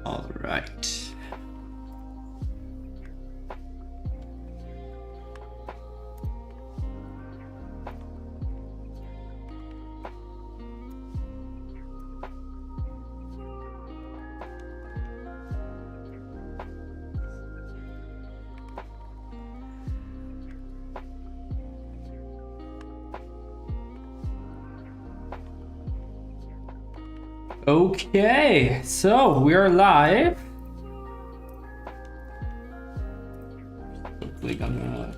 All right. Okay, so we're live. Hopefully gonna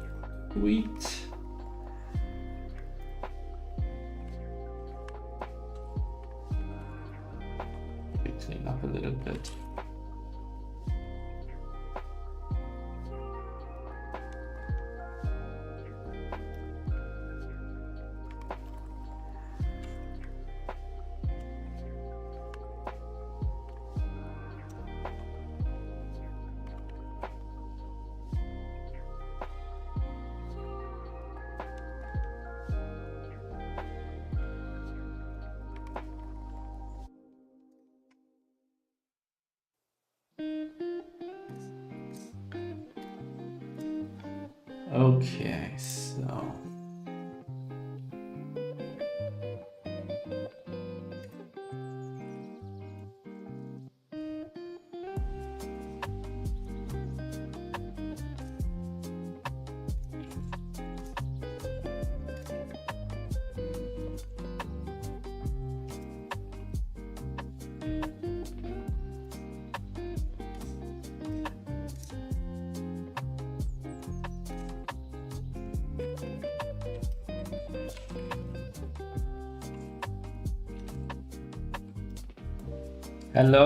tweet. Clean up a little bit. Okay, so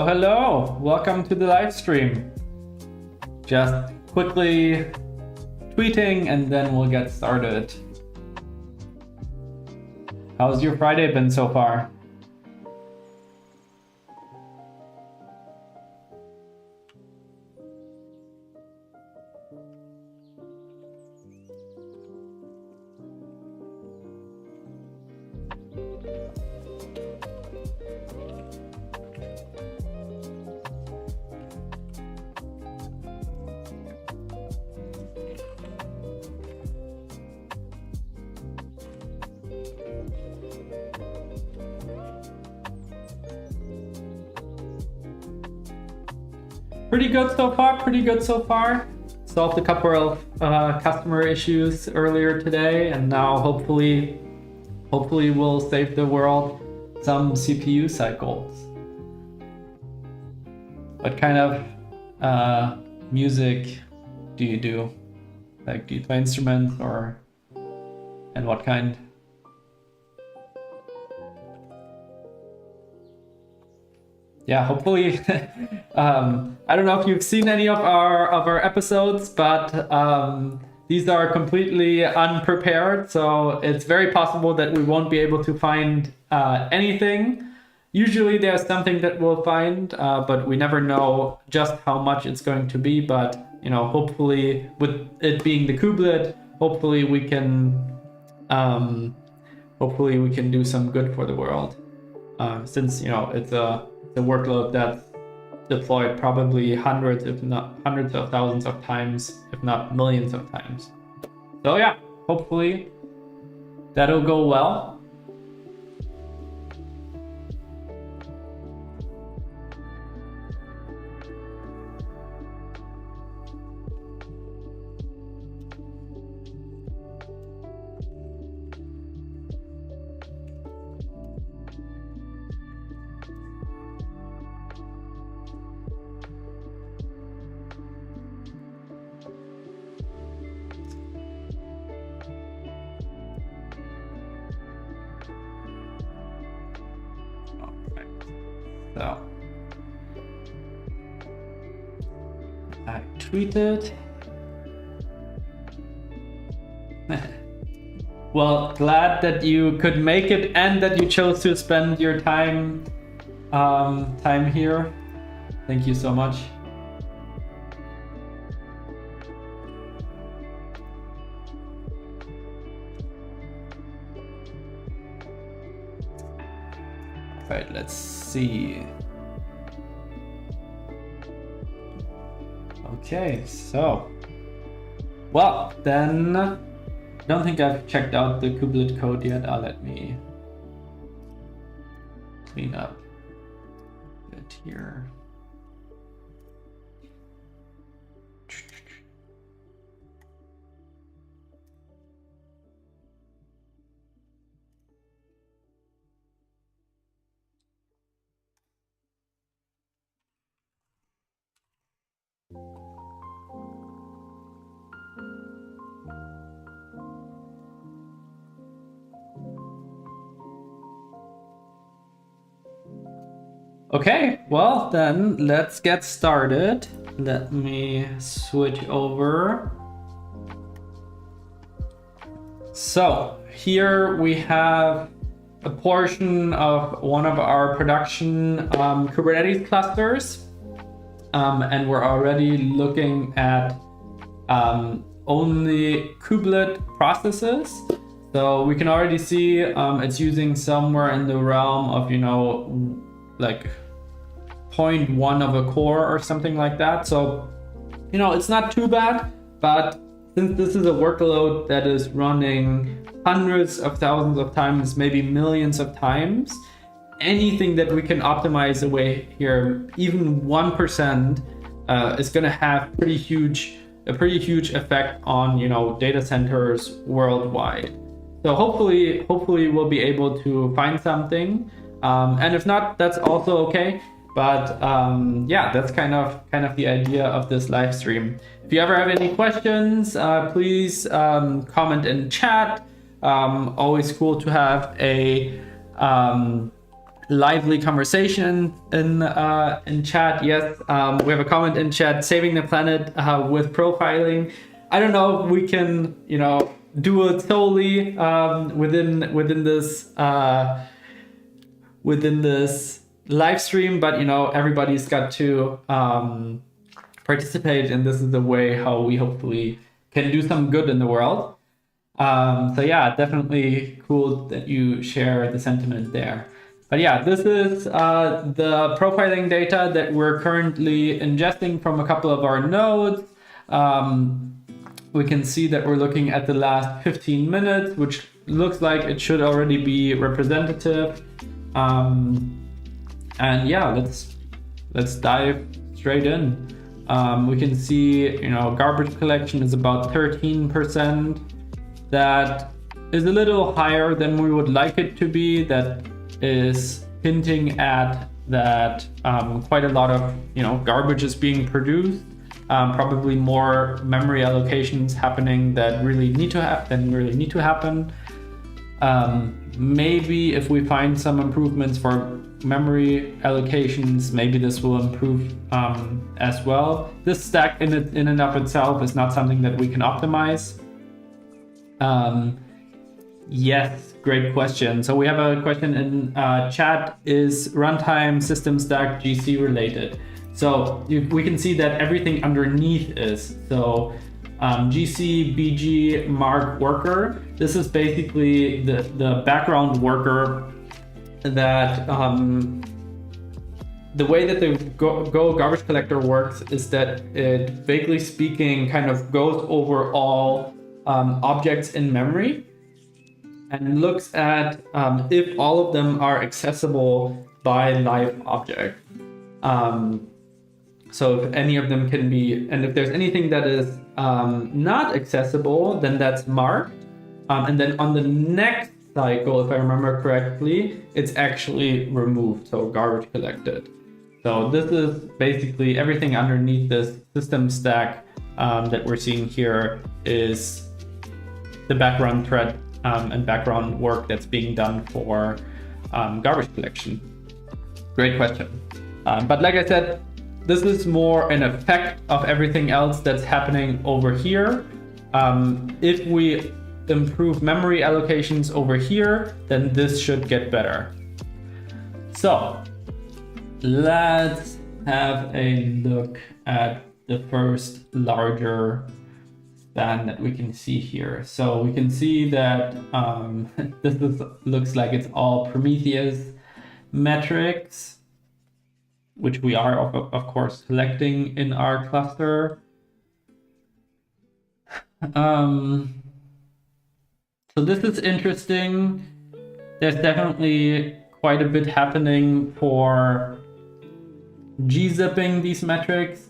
hello, welcome to the live stream. Just quickly tweeting and then we'll get started. How's your Friday been so far? Pretty good so far. Solved a couple of customer issues earlier today, and now hopefully we'll save the world some CPU cycles. What kind of music do you do? Like, do you play instruments and what kind? Yeah, hopefully. I don't know if you've seen any of our episodes, but these are completely unprepared, so it's very possible that we won't be able to find anything. Usually there's something that we'll find, but we never know just how much it's going to be. But you know, hopefully, with it being the kubelet, hopefully we can do some good for the world. Since you know it's a workload that's deployed probably hundreds of thousands of times, if not millions of times. So yeah, hopefully that'll go well. So I tweeted. Well, glad that you could make it and that you chose to spend your time here. Thank you so much. Right, let's see. Okay, so, well, then, I don't think I've checked out the kubelet code yet. Let me clean up it here. Okay, well then let's get started. Let me switch over. So here we have a portion of one of our production Kubernetes clusters. And we're already looking at only kubelet processes. So we can already see it's using somewhere in the realm of, like 0.1 of a core or something like that. So, it's not too bad, but since this is a workload that is running hundreds of thousands of times, maybe millions of times, anything that we can optimize away here, even 1%, is going to have a pretty huge effect on, data centers worldwide. So hopefully we'll be able to find something. And if not, that's also okay. But yeah, that's kind of the idea of this live stream. If you ever have any questions, please comment in chat. Always cool to have a lively conversation in chat. Yes, we have a comment in chat: saving the planet with profiling. I don't know if we can, do it solely within this live stream, but everybody's got to participate, and this is the way how we hopefully can do some good in the world. So yeah, definitely cool that you share the sentiment there. But yeah, this is the profiling data that we're currently ingesting from a couple of our nodes. We can see that we're looking at the last 15 minutes, which looks like it should already be representative. And yeah, let's dive straight in. We can see, garbage collection is about 13%. That is a little higher than we would like it to be. That is hinting at that quite a lot of garbage is being produced. Probably more memory allocations happening that really need to happen. Maybe if we find some improvements for memory allocations, maybe this will improve as well. This stack in and of itself is not something that we can optimize. Yes, great question. So we have a question in chat: is runtime system stack GC related? So we can see that everything underneath is. So GC, BG, mark, worker. This is basically the background worker that the way that the Go garbage collector works is that it, vaguely speaking, kind of goes over all objects in memory and looks at if all of them are accessible by live object. So if any of them can be, and if there's anything that is not accessible, then that's marked. And then on the next cycle, if I remember correctly, it's actually removed, so garbage collected. So this is basically everything underneath this system stack that we're seeing here is the background thread and background work that's being done for garbage collection. Great question. But like I said, this is more an effect of everything else that's happening over here. If we improve memory allocations over here, then this should get better. So let's have a look at the first larger span that we can see here. So we can see that looks like it's all Prometheus metrics, which we are of course collecting in our cluster. So this is interesting. There's definitely quite a bit happening for gzipping these metrics.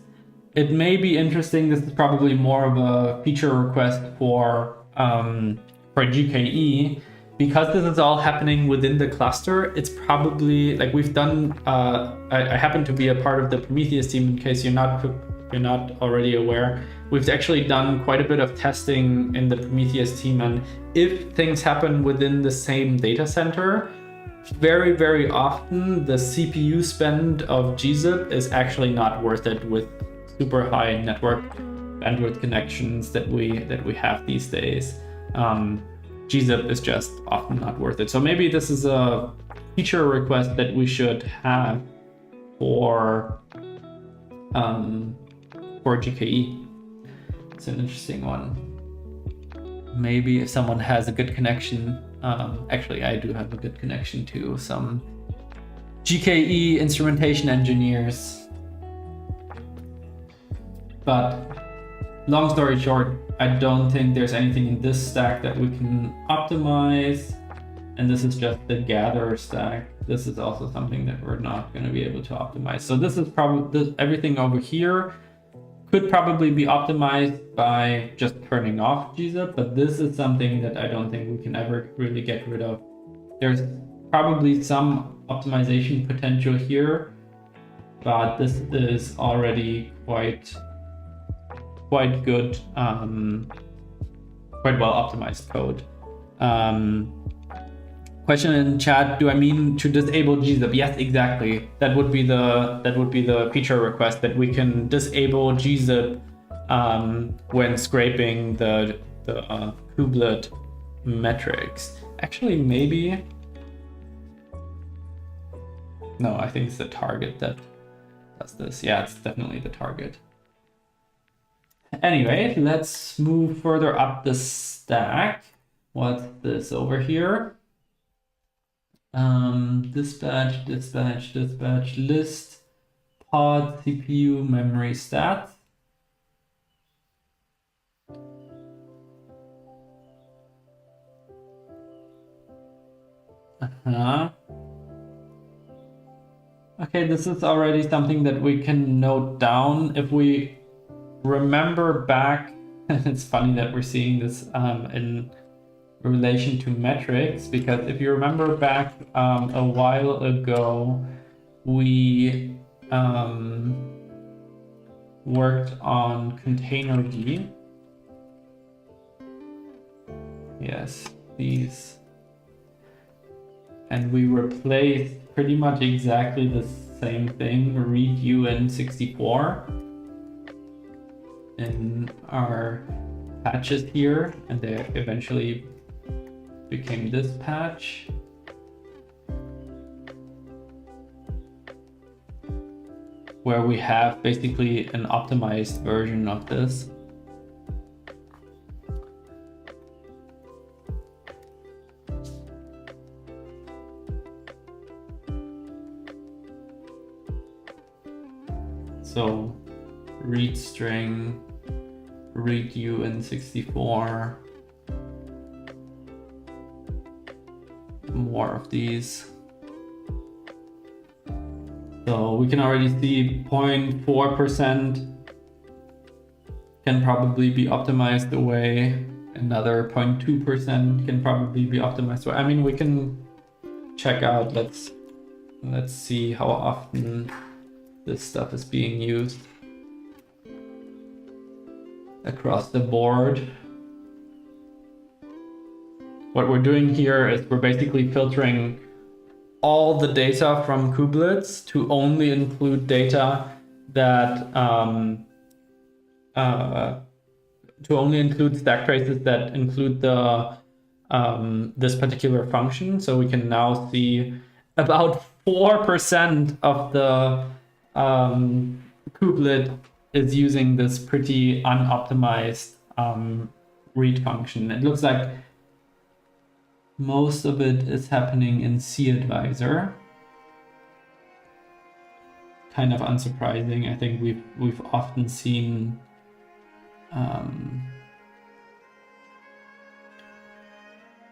It may be interesting. This is probably more of a feature request for GKE. Because this is all happening within the cluster, it's probably like we've done. I happen to be a part of the Prometheus team. In case you're not already aware, we've actually done quite a bit of testing in the Prometheus team, and if things happen within the same data center, very often the CPU spend of gzip is actually not worth it with super high network bandwidth connections that we have these days. Gzip is just often not worth it. So maybe this is a feature request that we should have for GKE. It's an interesting one. Maybe if someone has a good connection, actually I do have a good connection to some GKE instrumentation engineers. But long story short, I don't think there's anything in this stack that we can optimize. And this is just the gather stack. This is also something that we're not going to be able to optimize. So this is probably everything over here could probably be optimized by just turning off gzip, but this is something that I don't think we can ever really get rid of. There's probably some optimization potential here, but this is already quite good, quite well optimized code. Question in chat: do I mean to disable gzip? Yes, exactly. That would be the feature request, that we can disable gzip when scraping the kubelet metrics. Actually, maybe. No, I think it's the target that does this. Yeah, it's definitely the target. Anyway, let's move further up the stack. What's this over here? Dispatch, list, pod, CPU, memory, stats. Okay, this is already something that we can note down. If we remember back, it's funny that we're seeing this in relation to metrics, because if you remember back a while ago, we worked on containerd. Yes, these. And we replaced pretty much exactly the same thing, read UN64, in our patches here, and they eventually became this patch. Where we have basically an optimized version of this. So read string, read UN64, more of these. So we can already see 0.4% can probably be optimized away. Another 0.2% can probably be optimized away. I mean, we can check out, let's see how often this stuff is being used across the board. What we're doing here is we're basically filtering all the data from kubelets to only include data that to only include stack traces that include the this particular function. So we can now see about 4% of the kubelet is using this pretty unoptimized read function. It looks like most of it is happening in CAdvisor. Kind of unsurprising. I think we've often seen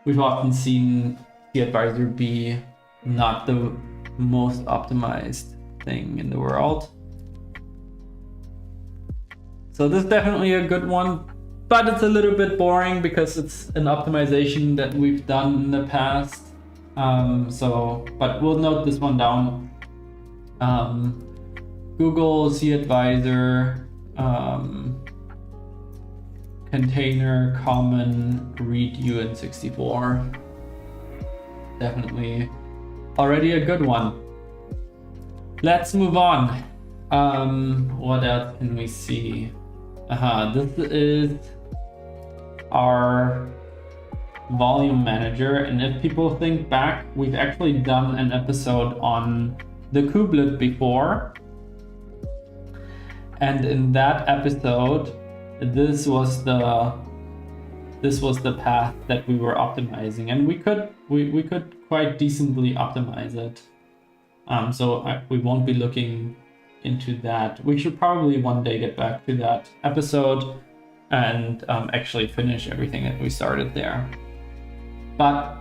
we've often seen cAdvisor be not the most optimized thing in the world. So this is definitely a good one, but it's a little bit boring because it's an optimization that we've done in the past. But we'll note this one down. Google cAdvisor, container common read UN64. Definitely already a good one. Let's move on. What else can we see? This is our volume manager, and if people think back, we've actually done an episode on the kubelet before, and in that episode this was the path that we were optimizing, and we could quite decently optimize it. We won't be looking into that. We should probably one day get back to that episode and actually finish everything that we started there. But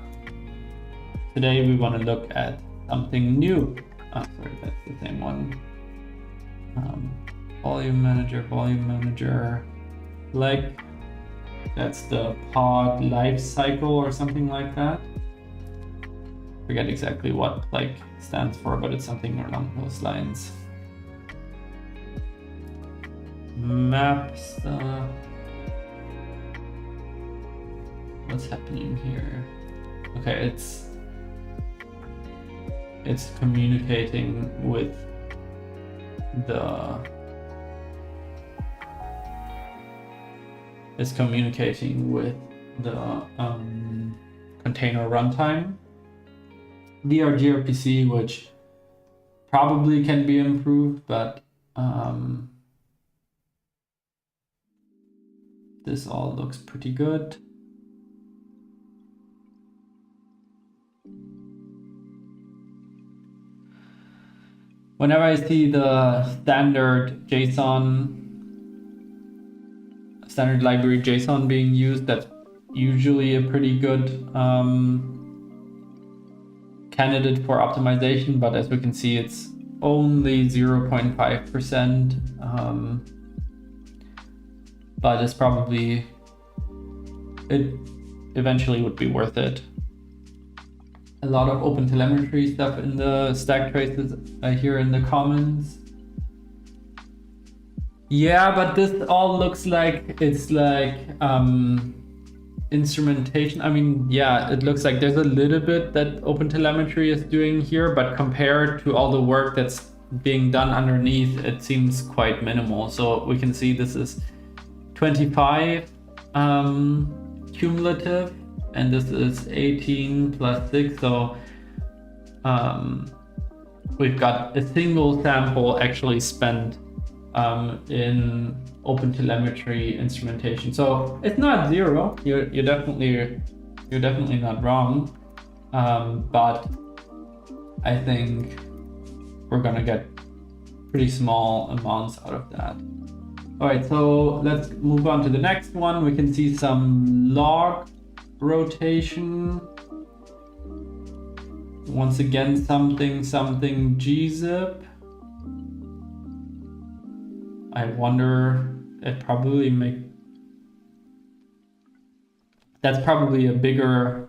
today we want to look at something new. Oh, sorry, that's the same one. Volume manager, like that's the pod life cycle or something like that. Forget exactly what like stands for, but it's something along those lines. Map stuff. What's happening here? Okay, it's communicating with the container runtime via gRPC, which probably can be improved, but this all looks pretty good. Whenever I see the standard library JSON being used, that's usually a pretty good candidate for optimization, but as we can see, it's only 0.5%, but it's probably, it eventually would be worth it. A lot of OpenTelemetry stuff in the stack traces I hear in the comments. Yeah, but this all looks like it's like instrumentation. I mean, yeah, it looks like there's a little bit that OpenTelemetry is doing here, but compared to all the work that's being done underneath, it seems quite minimal. So we can see this is 25 cumulative, and this is 18 plus 6. So we've got a single sample actually spent in OpenTelemetry instrumentation. So it's not zero. You're definitely not wrong. But I think we're gonna get pretty small amounts out of that. All right, so let's move on to the next one. We can see some log rotation. Once again, something gzip. I wonder, that's probably a bigger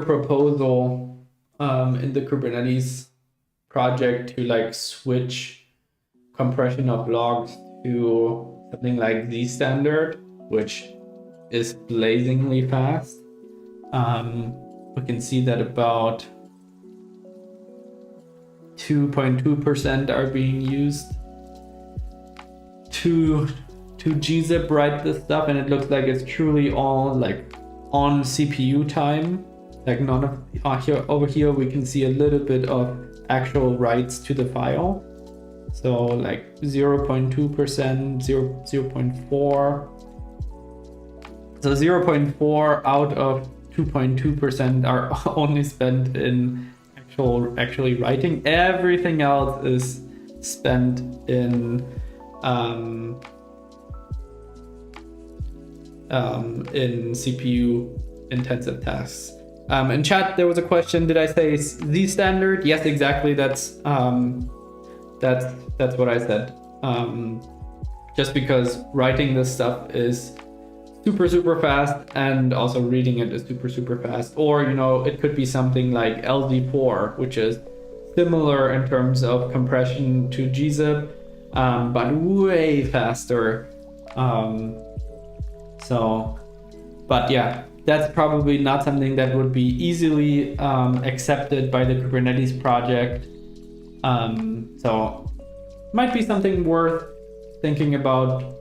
proposal in the Kubernetes project to like switch compression of logs to something like Z standard, which is blazingly fast. We can see that about 2.2% are being used to gzip write this stuff, and it looks like it's truly all like on CPU time. Like none of over here we can see a little bit of actual writes to the file. So like 0.2%, 0.4. So 0.4 out of 2.2% are only spent in actually writing. Everything else is spent in in CPU intensive tasks. In chat, there was a question, did I say Z standard? Yes, exactly. That's what I said. Just because writing this stuff is super fast, and also reading it is super fast. Or, you know, it could be something like LD4, which is similar in terms of compression to gzip, but way faster. But yeah, that's probably not something that would be easily accepted by the Kubernetes project. So might be something worth thinking about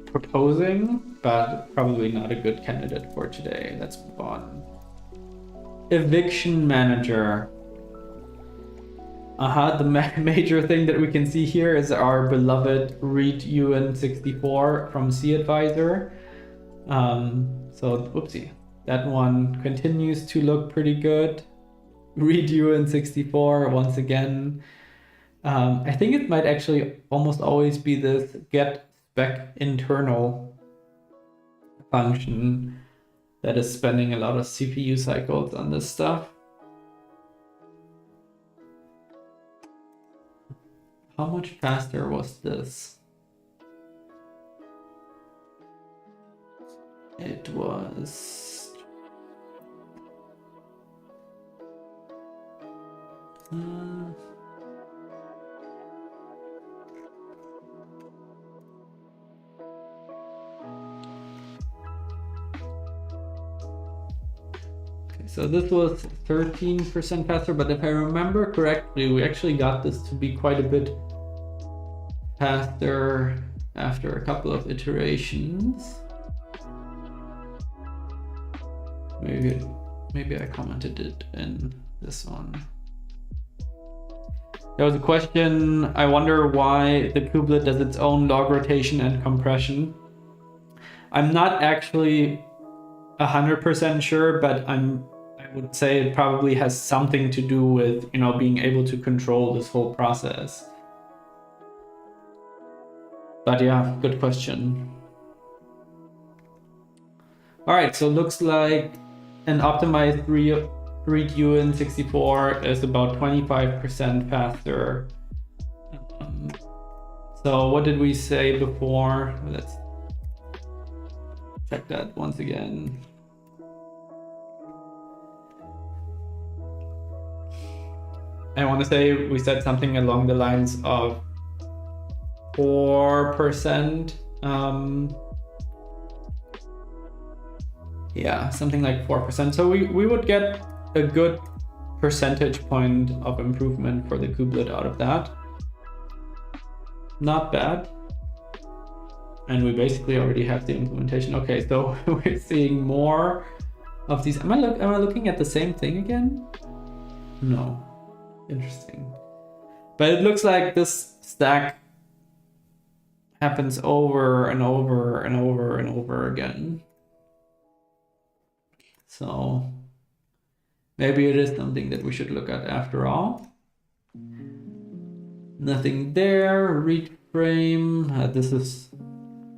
proposing, but probably not a good candidate for today. Let's move on. Eviction manager. The major thing that we can see here is our beloved read UN64 from cAdvisor. So whoopsie, that one continues to look pretty good. Read UN64 once again. I think it might actually almost always be this get spec internal function that is spending a lot of CPU cycles on this stuff. How much faster was this? It was... So this was 13% faster, but if I remember correctly, we actually got this to be quite a bit faster after a couple of iterations. Maybe I commented it in this one. There was a question, I wonder why the kubelet does its own log rotation and compression. I'm not actually 100% sure, but I would say it probably has something to do with, you know, being able to control this whole process. But yeah, good question. All right, so looks like an optimized read UN64 is about 25% faster. So what did we say before? Let's check that once again. I want to say we said something along the lines of 4%. Yeah, something like 4%. So we would get a good percentage point of improvement for the kubelet out of that. Not bad. And we basically already have the implementation. Okay, so we're seeing more of these. Am I looking at the same thing again? No. Interesting. But it looks like this stack happens over and over and over and over again. So maybe it is something that we should look at after all. Nothing there. Read frame. This is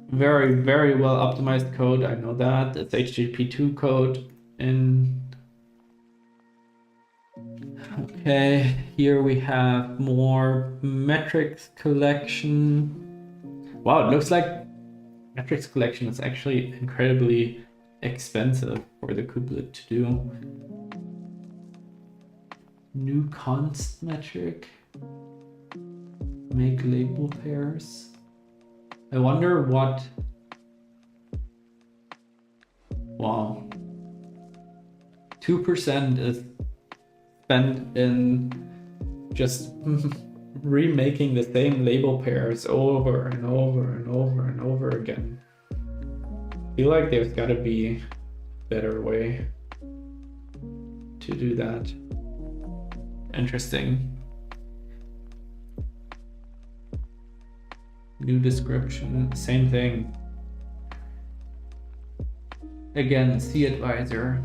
very, very well optimized code. I know that. It's HTTP2 code. Okay, here we have more metrics collection. Wow, it looks like metrics collection is actually incredibly expensive for the kubelet to do. New const metric. Make label pairs. I wonder what... Wow. 2% is spent in just remaking the same label pairs over and over and over and over again. I feel like there's got to be a better way to do that. Interesting. New description, same thing. Again, cAdvisor.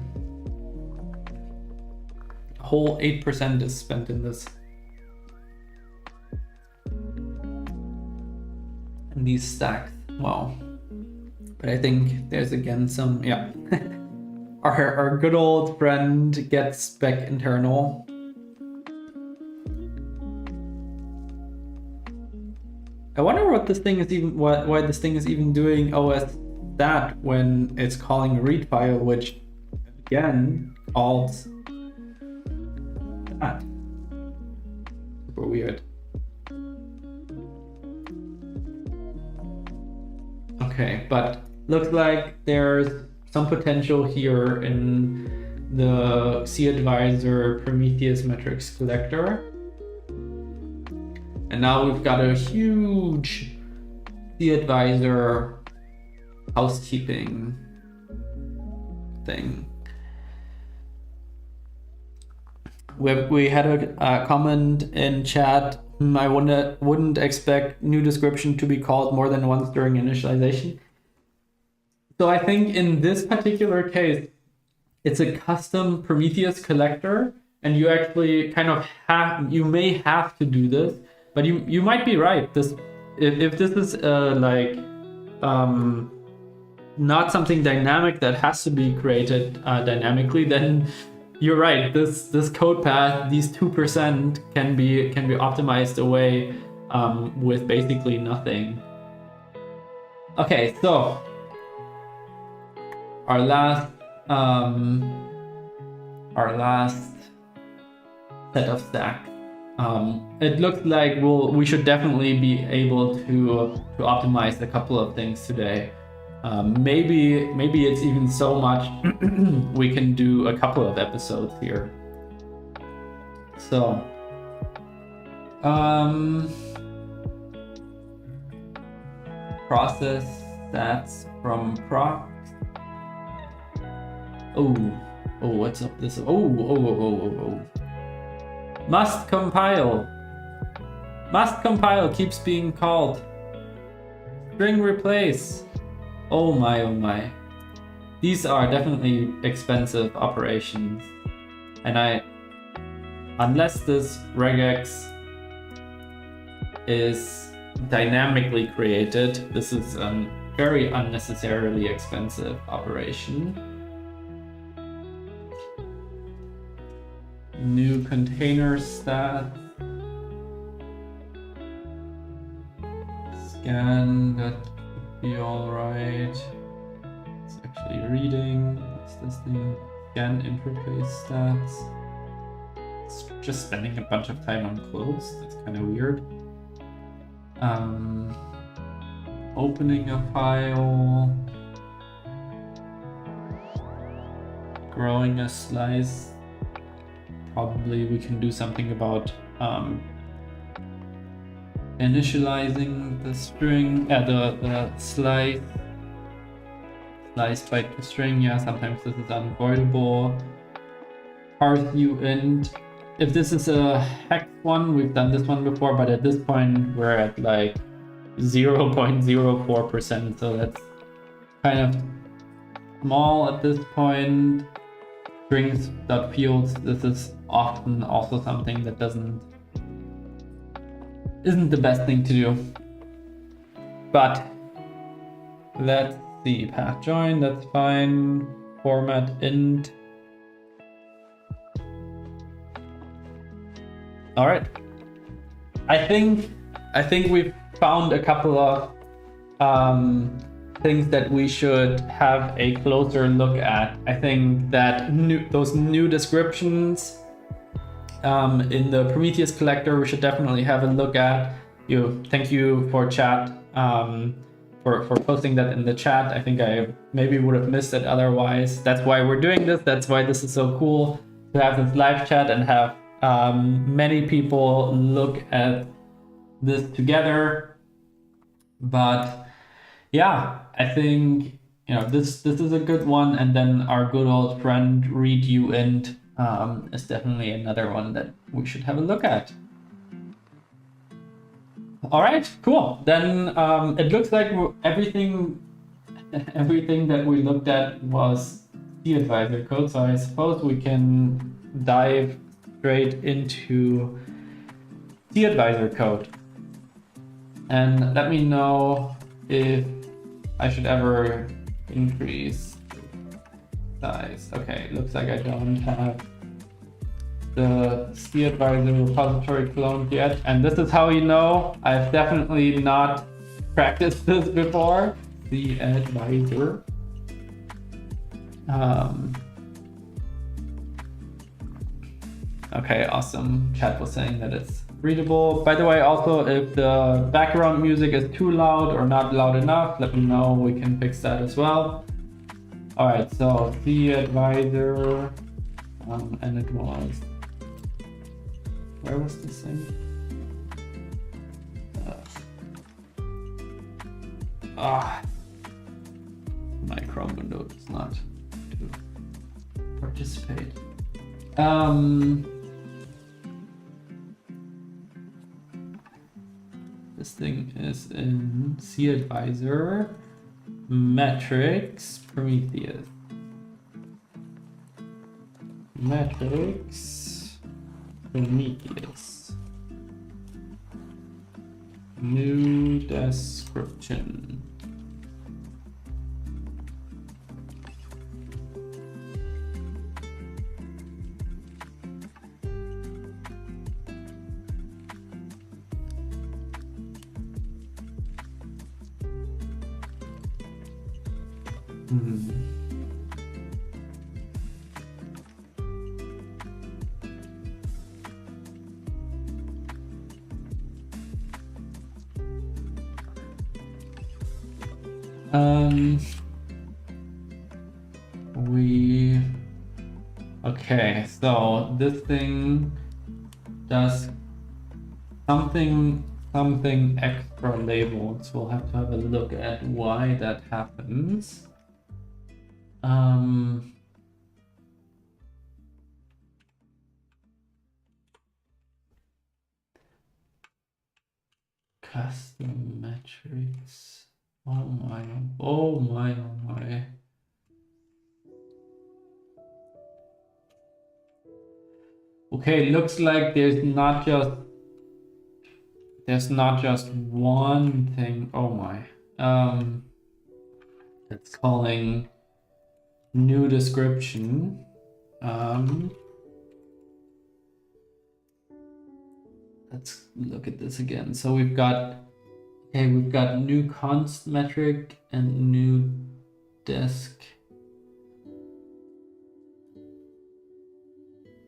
Whole 8% is spent in this. And these stacks, wow. But I think there's again some, yeah. Our good old friend gets spec internal. I wonder what this thing is even, why this thing is even doing OS that when it's calling read file, which again calls that. Super weird. Okay, but looks like there's some potential here in the cAdvisor Prometheus metrics collector. And now we've got a huge cAdvisor housekeeping thing. We had a comment in chat. I wouldn't expect new description to be called more than once during initialization. So I think in this particular case, it's a custom Prometheus collector, and you actually kind of you may have to do this, but you might be right. If this is not something dynamic that has to be created dynamically, then you're right. This code path, these 2% can be optimized away with basically nothing. Okay, so our last set of stacks. It looks like we should definitely be able to optimize a couple of things today. Maybe it's even so much we can do a couple of episodes here. So process stats from proc. Oh, what's up this? Oh. Must compile keeps being called. String replace. Oh my. These are definitely expensive operations. And unless this regex is dynamically created, this is a very unnecessarily expensive operation. New container stat. Scan, that would be alright. It's actually reading. What's this thing? Scan interface stats. It's just spending a bunch of time on close. That's kind of weird. Opening a file. Growing a slice. Probably we can do something about initializing the string, the slice byte to string. Yeah, sometimes this is unavoidable. Parse uint. If this is a hex one, we've done this one before, but at this point we're at like 0.04%, so that's kind of small at this point. Strings.fields, this is often also something that isn't the best thing to do. But let's see, path join, that's fine. Format int. All right. I think we've found a couple of things that we should have a closer look at. I think that those new descriptions in the Prometheus collector we should definitely have a look at. Thank you for chat for posting that in the chat. I think I maybe would have missed it otherwise. That's why we're doing this. That's why this is so cool to have this live chat and have many people look at this together. But yeah, I think this is a good one, and then our good old friend read uint is definitely another one that we should have a look at. All right, cool. Then it looks like everything that we looked at was cAdvisor code, so I suppose we can dive straight into cAdvisor code. And let me know if I should ever increase size. Okay, looks like I don't have the cAdvisor repository cloned yet. And this is how you know I've definitely not practiced this before. cAdvisor. Okay, awesome. Chat was saying that it's readable. By the way, also, if the background music is too loud or not loud enough, let me know. We can fix that as well. All right, so cAdvisor, and it was, where was this thing? My Chrome window does not to participate. This thing is in cAdvisor, metrics, Prometheus. Metrics, Prometheus. New description. Okay, so this thing does something extra labels. We'll have to have a look at why that happens. Custom metrics. Oh my, oh my, oh my. Okay, looks like there's not just one thing. Oh my. It's calling new description. Let's look at this again. So we've got new const metric and new desk.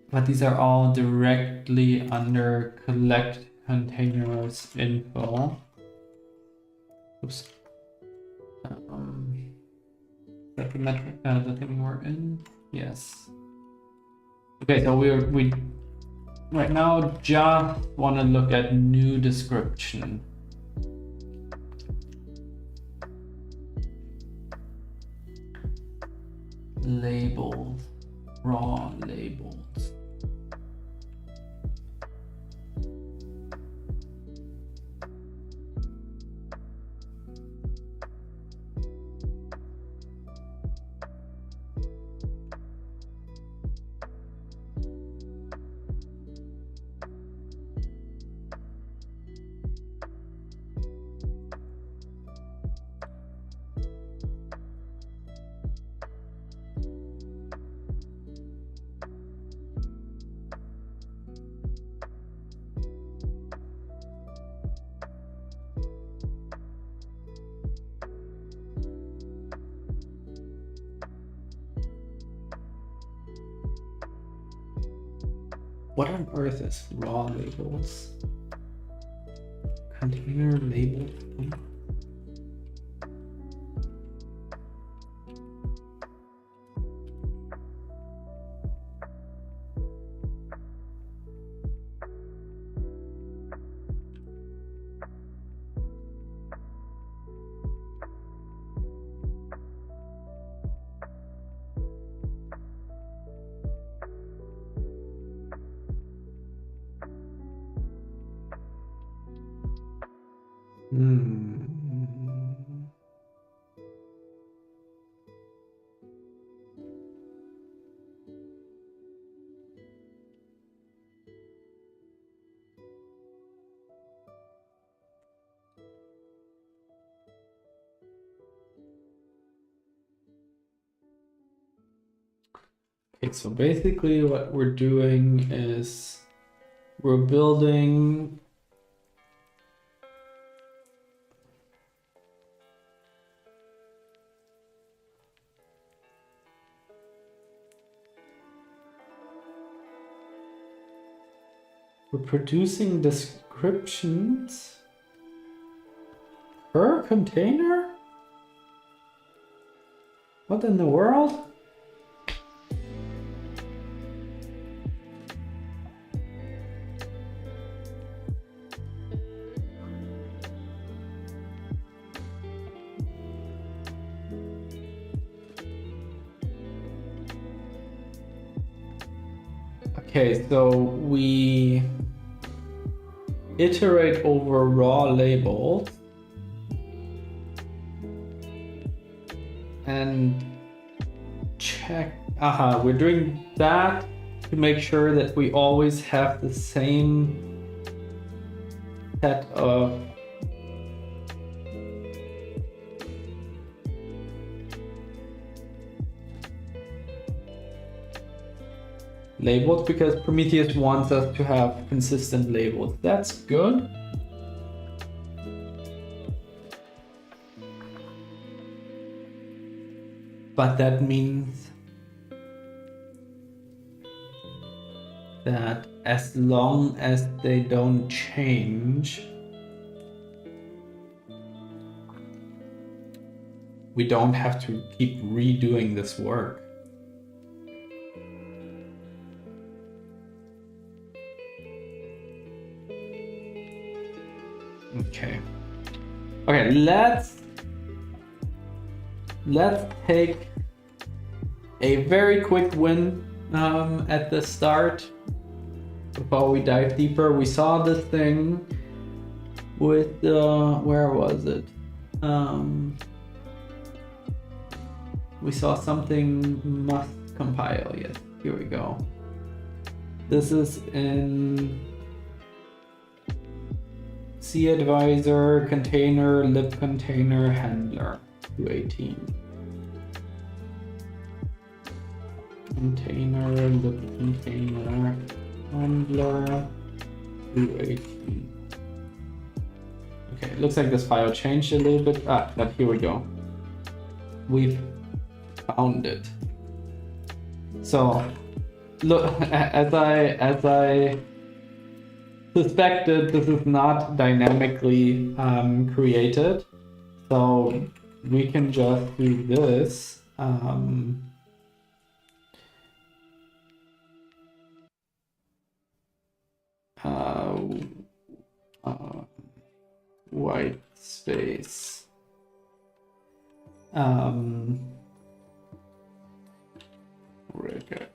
But these are all directly under collect containers info. Oops. Is that the metric, the thing we're in? Yes. Okay, so we right now just want to look at new description. Labels, raw labels. What on earth is raw labels? Container label. Okay, so basically what we're doing is we're building producing descriptions per container? What in the world? Okay, so we iterate over raw labels and check. Aha, we're doing that to make sure that we always have the same set of labels, because Prometheus wants us to have consistent labels. That's good. But that means that as long as they don't change, we don't have to keep redoing this work. Okay, let's take a very quick win at the start before we dive deeper. We saw this thing with where was it? We saw something must compile. Yes, here we go. This is in C advisor, container, lib container, handler, 218. Container, lib container, handler, 218. Okay, it looks like this file changed a little bit. But here we go. We've found it. So, look, as I suspected, this is not dynamically created, so we can just do this. White space. Regex.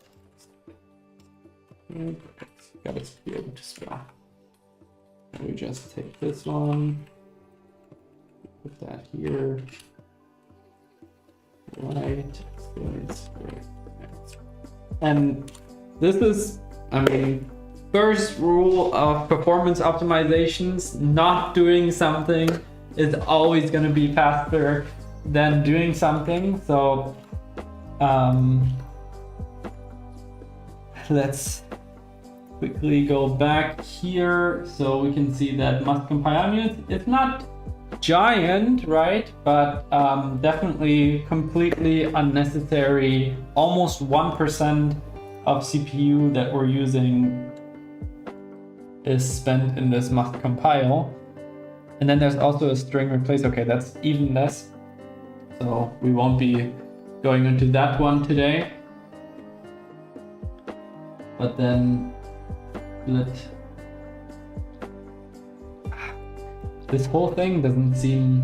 Gotta be able to spell. We just take this one, put that here. Right space. And this is, I mean, first rule of performance optimizations: not doing something is always going to be faster than doing something. So let's quickly go back here so we can see that must compile. I mean, it's not giant, right? But definitely completely unnecessary. Almost 1% of CPU that we're using is spent in this must compile. And then there's also a string replace. Okay, that's even less. So we won't be going into that one today. But then this whole thing doesn't seem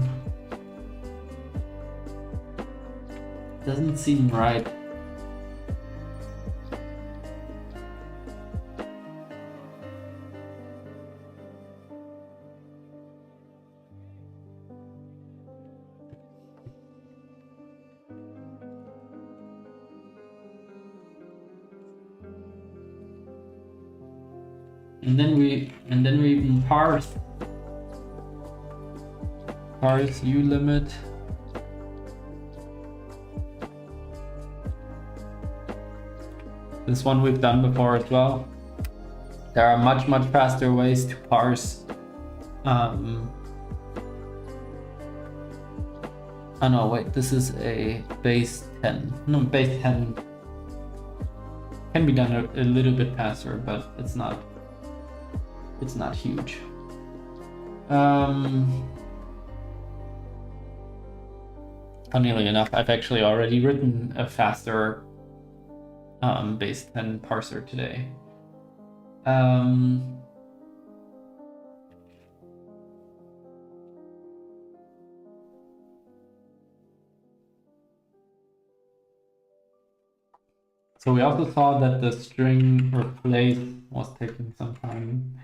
right. And then we even parse ulimit. This one we've done before as well. There are much faster ways to parse. Oh no, wait, this is a base 10. No, base 10 can be done a little bit faster, but it's not huge. Funnily enough, I've actually already written a faster base 10 parser today. So we also saw that the string replace was taking some time.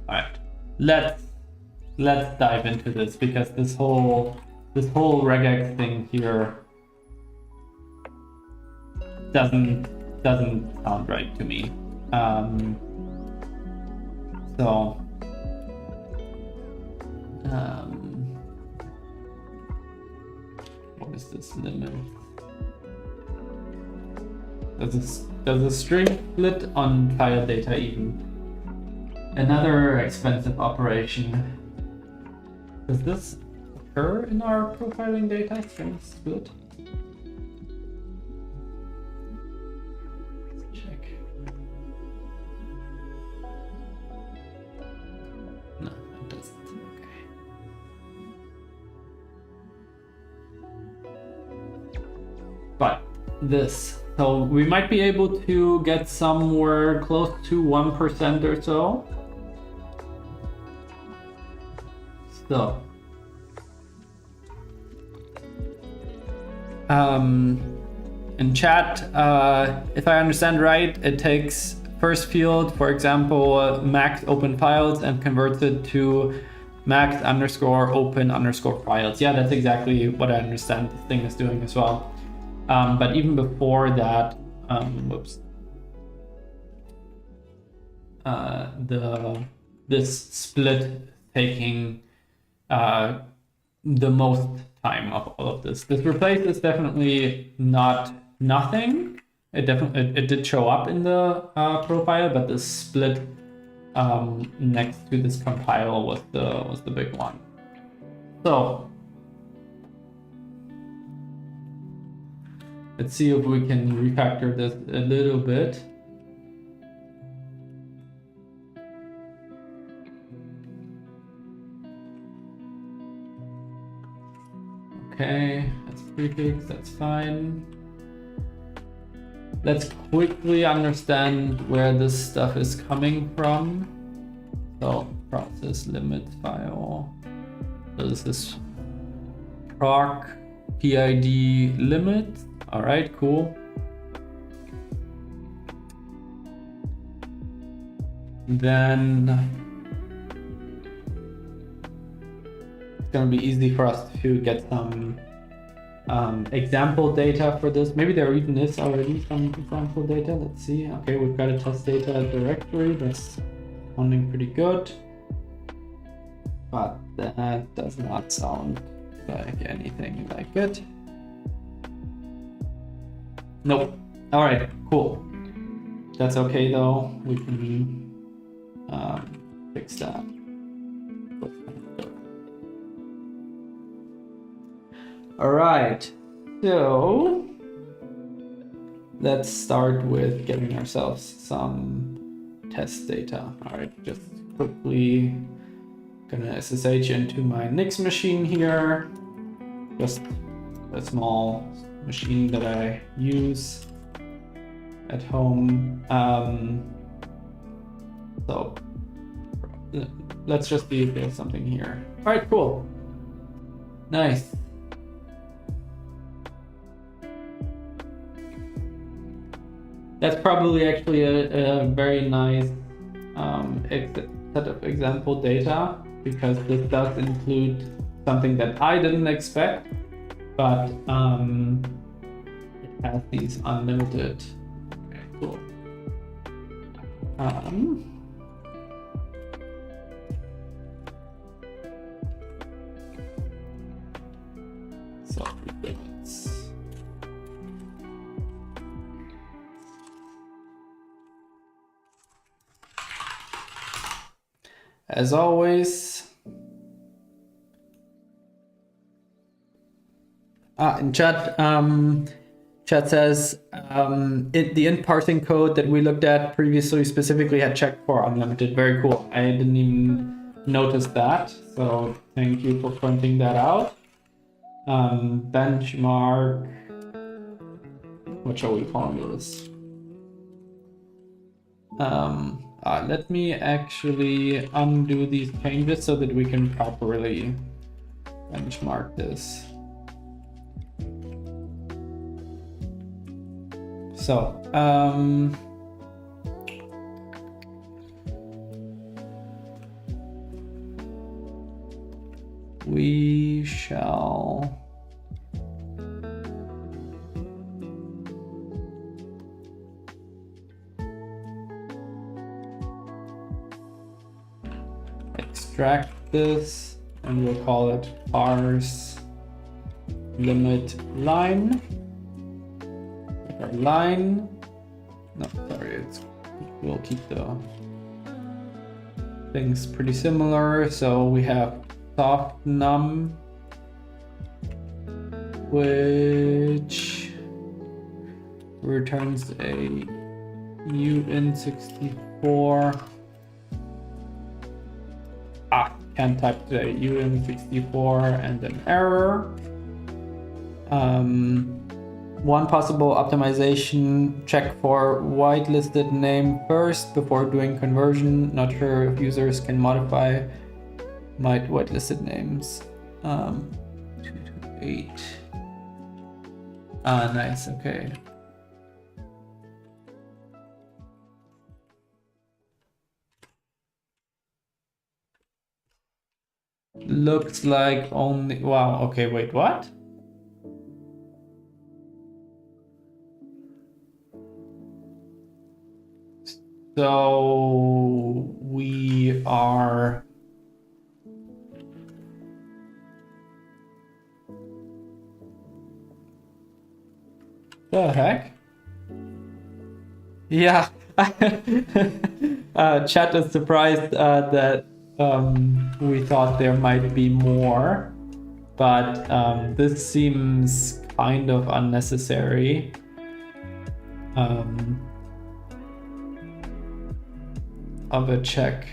All right, let's dive into this, because this whole regex thing here doesn't sound right to me. What is this limit? Does a string split on file data even? Another expensive operation. Does this occur in our profiling data, string split? Let's check. No, it doesn't. Okay. But this. So we might be able to get somewhere close to 1% or so. So, in chat, if I understand right, it takes first field, for example, max open files, and converts it to max underscore open underscore files. Yeah, that's exactly what I understand this thing is doing as well. But even before that, this split taking the most time of all of this. This replace is definitely not nothing. It did show up in the profile, but the split next to this compile was the big one. So let's see if we can refactor this a little bit. Okay, that's prefix, that's fine. Let's quickly understand where this stuff is coming from. So process limit file. So this is proc PID limit. All right, cool. Then it's gonna be easy for us to get some example data for this. Maybe there even is already some example data. Let's see. Okay, we've got a test data directory. That's sounding pretty good. But that does not sound like anything like it. Nope. All right, cool. That's okay though. We can fix that. All right, so let's start with getting ourselves some test data. All right, just quickly gonna SSH into my Nix machine here. Just a small machine that I use at home. So let's just see if there's something here. All right, cool. Nice. That's probably actually a very nice set of example data, because this does include something that I didn't expect. but it has these unlimited. Okay, cool. So limits. As always, in chat, chat says the int parsing code that we looked at previously specifically had checked for unlimited. Very cool. I didn't even notice that, so thank you for pointing that out. Benchmark. What shall we call this? Let me actually undo these changes so that we can properly benchmark this. So, we shall extract this and we'll call it parse limit line. Line. No, sorry, we'll keep the things pretty similar. So we have soft num, which returns a uint64. Can't type the uint64 and an error. One possible optimization, check for whitelisted name first before doing conversion. Not sure if users can modify my whitelisted names. 228. Nice, okay. Looks like only, wow, okay, wait, what? So we are the heck? Yeah. Chat is surprised that we thought there might be more, but this seems kind of unnecessary. Of a check.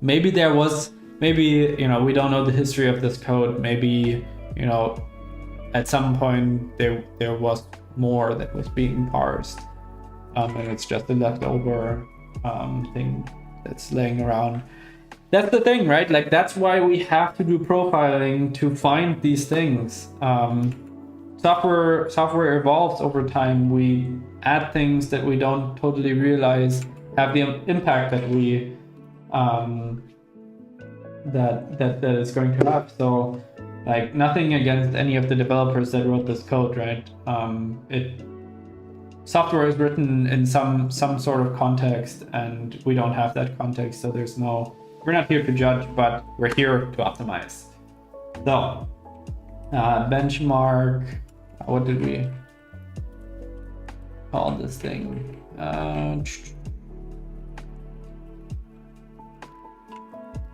Maybe there was, maybe, you know, we don't know the history of this code. Maybe, you know, at some point there was more that was being parsed, and it's just a leftover thing that's laying around. That's the thing, right? Like, that's why we have to do profiling to find these things. Software evolves over time. We add things that we don't totally realize have the impact that we that is going to have. So, like, nothing against any of the developers that wrote this code, right? Software is written in some sort of context, and we don't have that context, so we're not here to judge, but we're here to optimize. So, benchmark, what did we call this thing?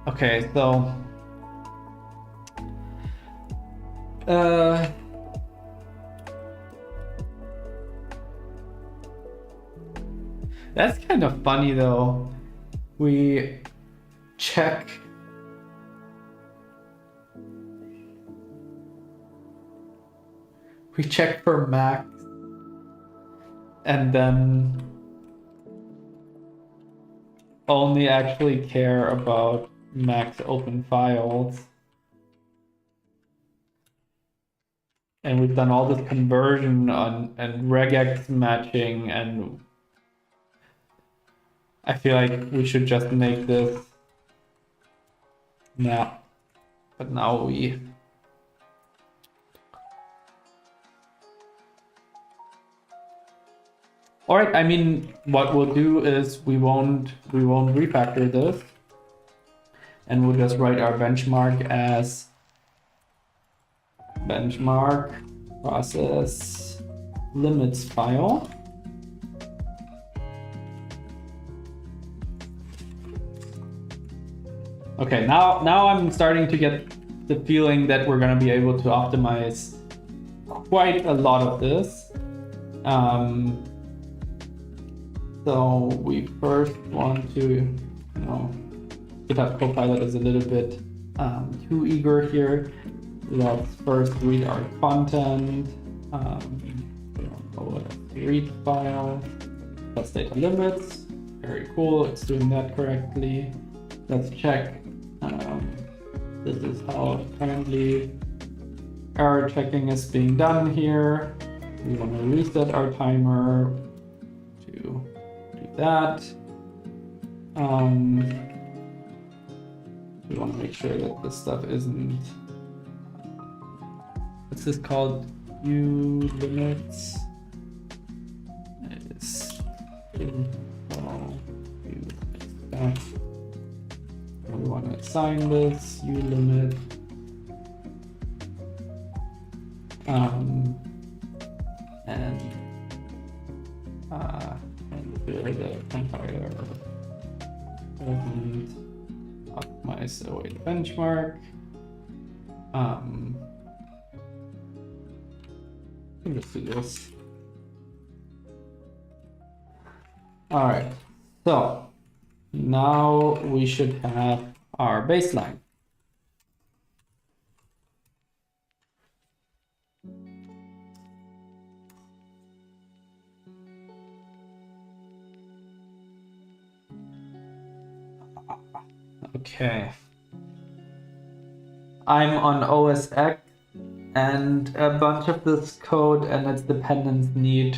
Okay, so that's kind of funny though. We check for max and then only actually care about max open files. And we've done all this conversion and regex matching, and I feel like we should just make this now. But now we All right, I mean, what we'll do is we won't refactor this, and we'll just write our benchmark as benchmark process limits file. Okay, now I'm starting to get the feeling that we're going to be able to optimize quite a lot of this. So we first want to, GitHub Copilot is a little bit too eager here. Let's first read our content. Read file. That's data limits. Very cool. It's doing that correctly. Let's check. This is how currently error checking is being done here. We want to reset our timer to do that. We want to make sure that this stuff isn't. What's this called? View limits. It's we want to assign this ulimit. And the compiler doesn't optimize away the benchmark. Let's do this. All right, so now we should have our baseline. Okay. I'm on OS X, and a bunch of this code and its dependents need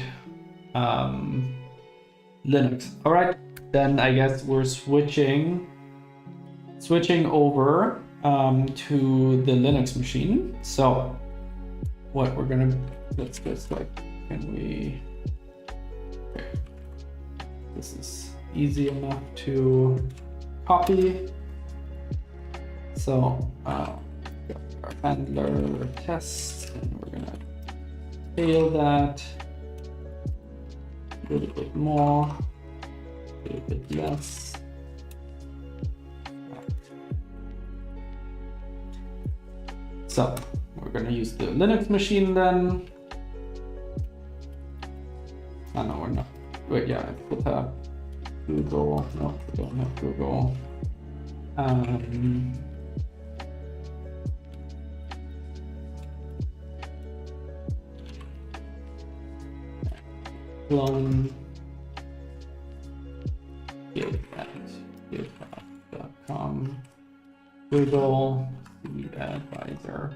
Linux. All right, then I guess we're switching over to the Linux machine. So what we're gonna, let's just like, can we, okay. This is easy enough to copy. So got our handler test, and we're gonna scale that a little bit more, a little bit less. So we're gonna use the Linux machine then. Oh no, we're not. Wait, yeah, put a Google. No, we don't have Google. Clone github.com Google Seed Advisor.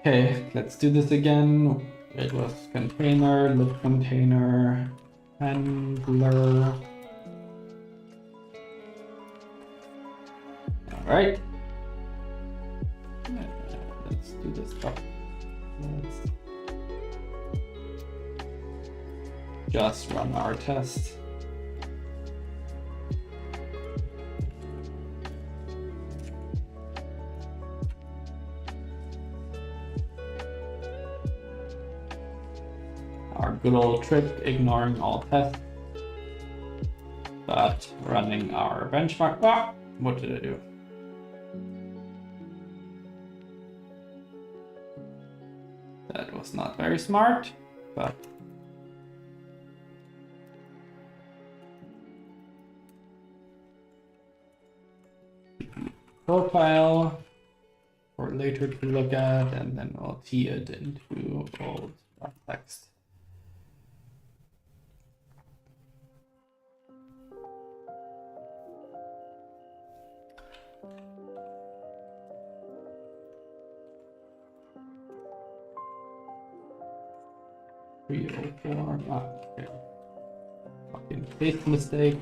Okay, let's do this again. It was container, lib container, handler. All right. Let's do this stuff. Let's just run our test. Our good old trick, ignoring all tests, but running our benchmark. Ah, what did I do? That was not very smart, but profile for later to look at, and then we'll tee it into old text. Okay. Fucking paste mistake.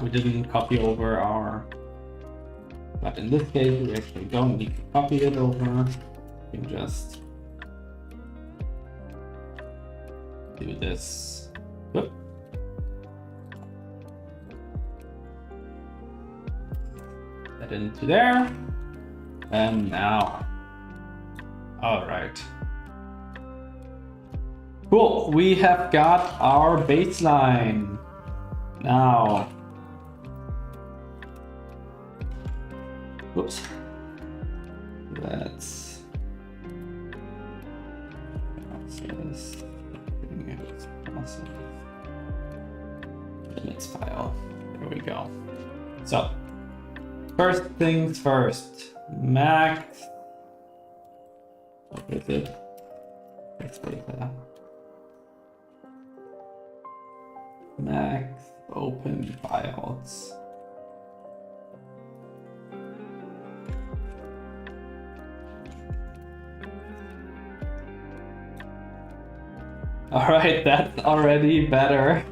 we didn't copy over our, but in this case, we actually don't need to copy it over. We can just do this. Whoop. That into there. And now, all right. Cool, we have got our baseline. Now, whoops, let's process limits file. There we go. So, first things first, max, what is it? Let's wait for that. Max open files. All right, that's already better.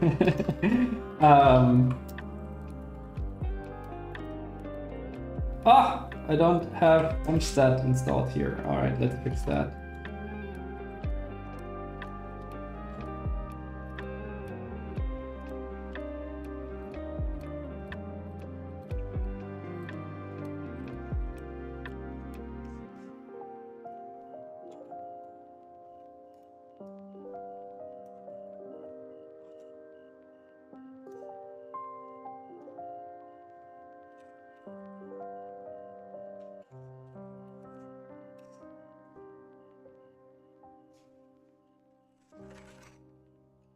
I don't have Homestead installed here. All right, let's fix that.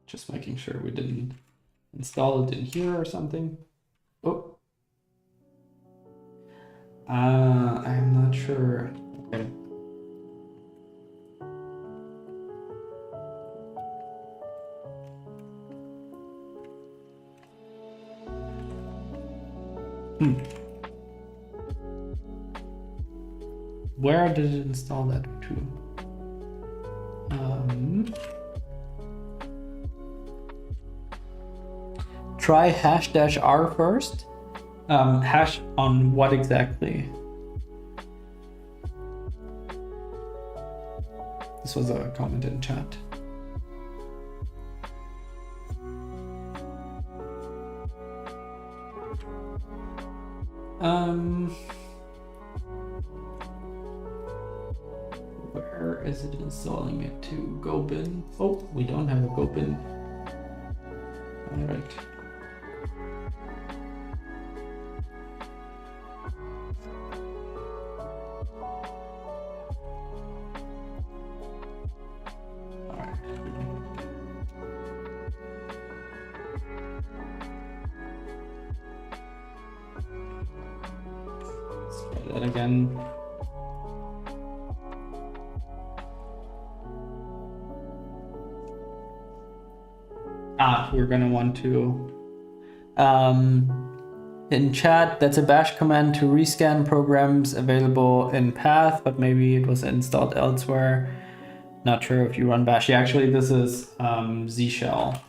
Just making sure we didn't install it in here or something. Oh. I'm not sure. Okay. Where did it install that to? Try #r first. Hash on what exactly? This was a comment in chat. Where is it installing it to? Go bin. Oh, we don't have a go bin. All right. Let's try that again. We're gonna want to in chat, that's a bash command to rescan programs available in path, but maybe it was installed elsewhere. Not sure if you run bash. Yeah, actually this is Z shell,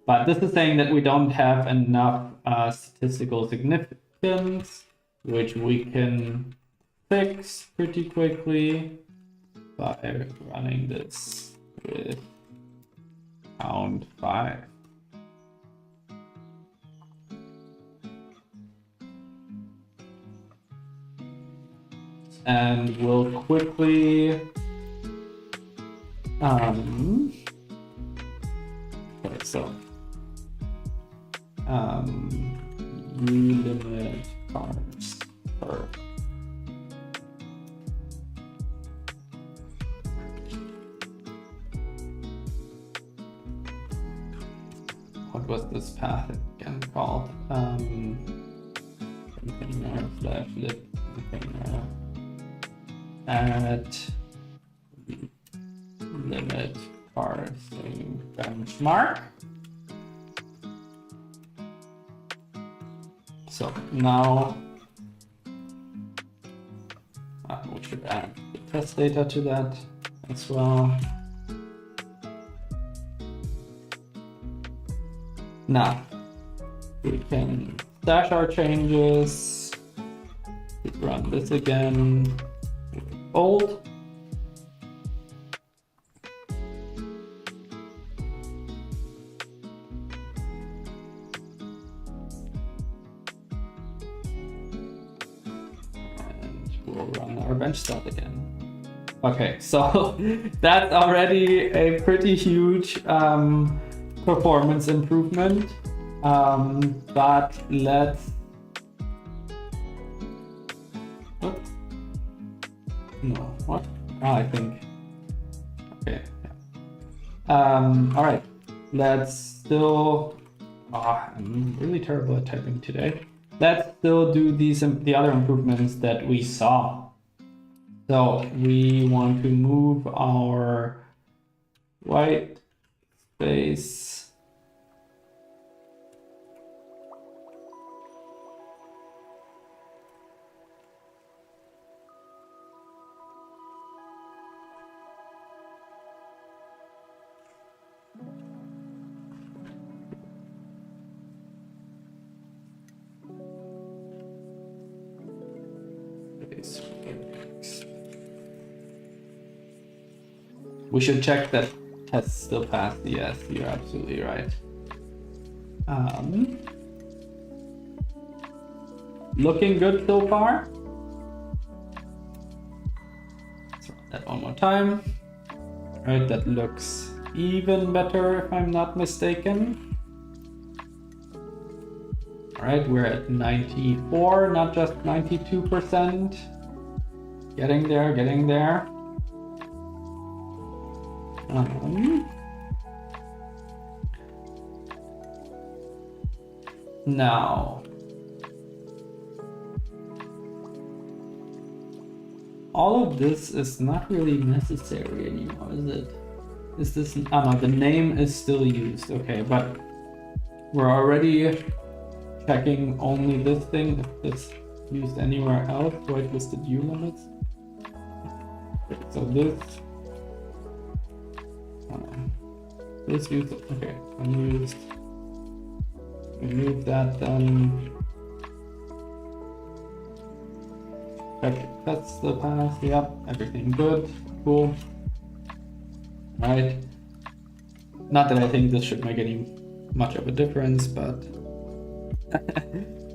but this is saying that we don't have enough statistical significance, which we can fix pretty quickly by running this with count 5. And we'll quickly okay, so limit cars per what was this path again called? Container slash lib container at limit parsing benchmark. So now we should add the test data to that as well. Now we can stash our changes. Let's run this again. Old. We'll run our bench start again. Okay, so that's already a pretty huge performance improvement. But let's... What? No, what? Oh, I think... Okay, yeah. All right, let's still... Oh, I'm really terrible at typing today. Let's still do the other improvements that we saw. So we want to move our white space We should check that test still passed. Yes, you're absolutely right. Looking good so far. Let's run that one more time. All right, that looks even better if I'm not mistaken. All right, we're at 94, not just 92%. Getting there, getting there. Now, all of this is not really necessary anymore, is it? Is this? Oh no, the name is still used. Okay, but we're already checking only this thing. If this used anywhere else, whitelisted U limits. So this. This used, okay, unused. Remove that then. Okay, that's the pass. Yep, everything good. Cool. Right. Not that I think this should make any much of a difference, but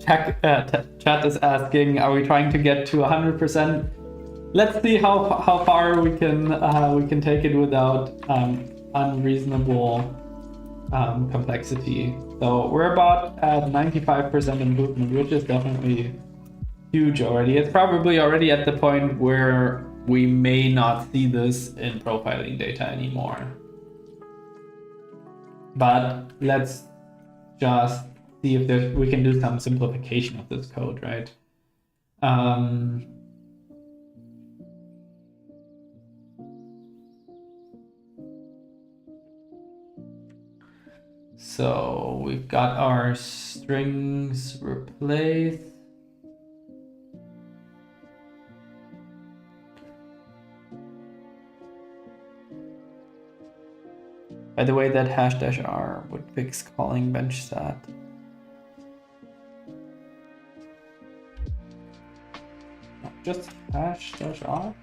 chat is asking, are we trying to get to 100%? Let's see how far we can take it without unreasonable complexity. So we're about at 95% improvement, which is definitely huge already. It's probably already at the point where we may not see this in profiling data anymore. But let's just see if we can do some simplification of this code, right? So we've got our strings replaced. By the way, that #r would fix calling bench stat. No, just #r.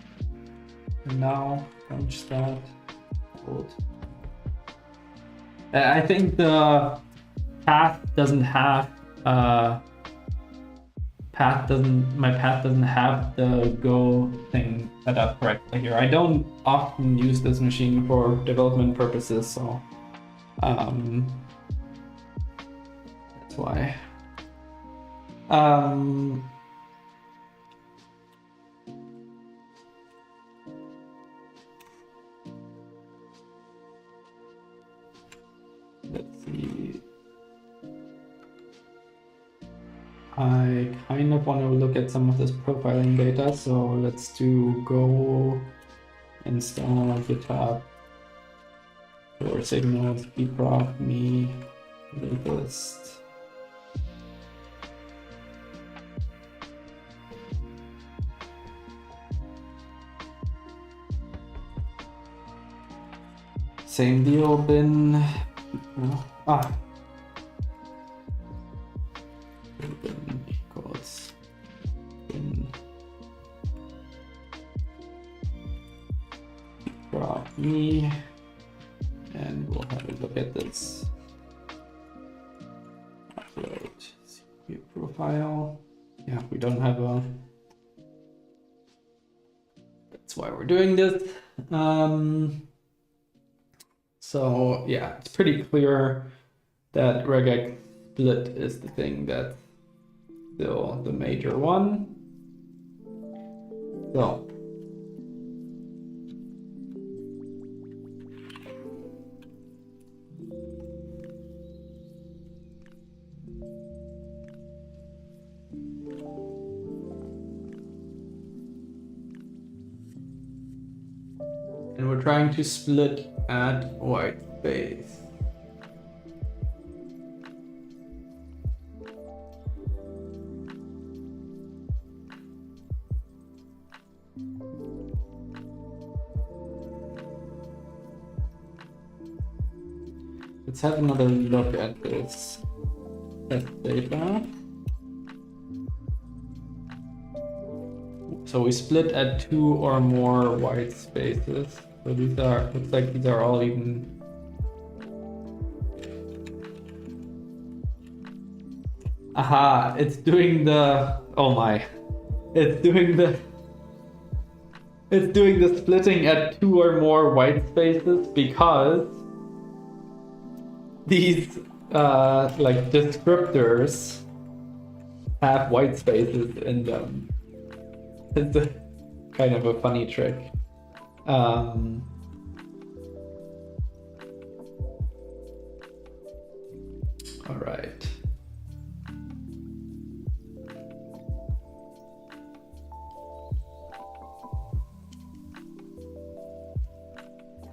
And now bench stat old. I think the path doesn't have my path doesn't have the Go thing set up correctly here. I don't often use this machine for development purposes, so that's why. Let's see. I kind of want to look at some of this profiling data, so let's do go install GitHub for signals, bprof me list. Same deal, bin. me, and we'll have a look at this. Upload CPU profile. Yeah, we don't have a. That's why we're doing this. So yeah, it's pretty clear that regex split is the thing that's still the major one. So and we're trying to split at white space. Let's have another look at this test data. So we split at 2 or more white spaces. So these are, looks like these are all even. Aha, it's doing the, oh my. It's doing the splitting at 2 or more white spaces because these like descriptors have white spaces in them. It's a kind of a funny trick. All right.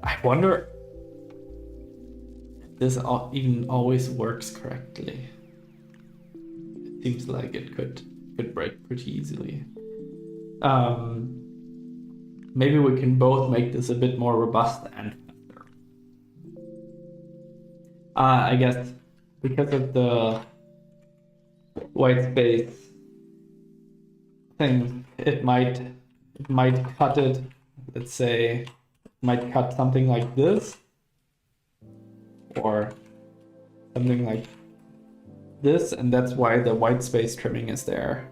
I wonder if this even always works correctly. It seems like it could break pretty easily. Maybe we can both make this a bit more robust and faster. I guess because of the white space thing, it might cut it. Let's say it might cut something like this, or something like this, and that's why the white space trimming is there.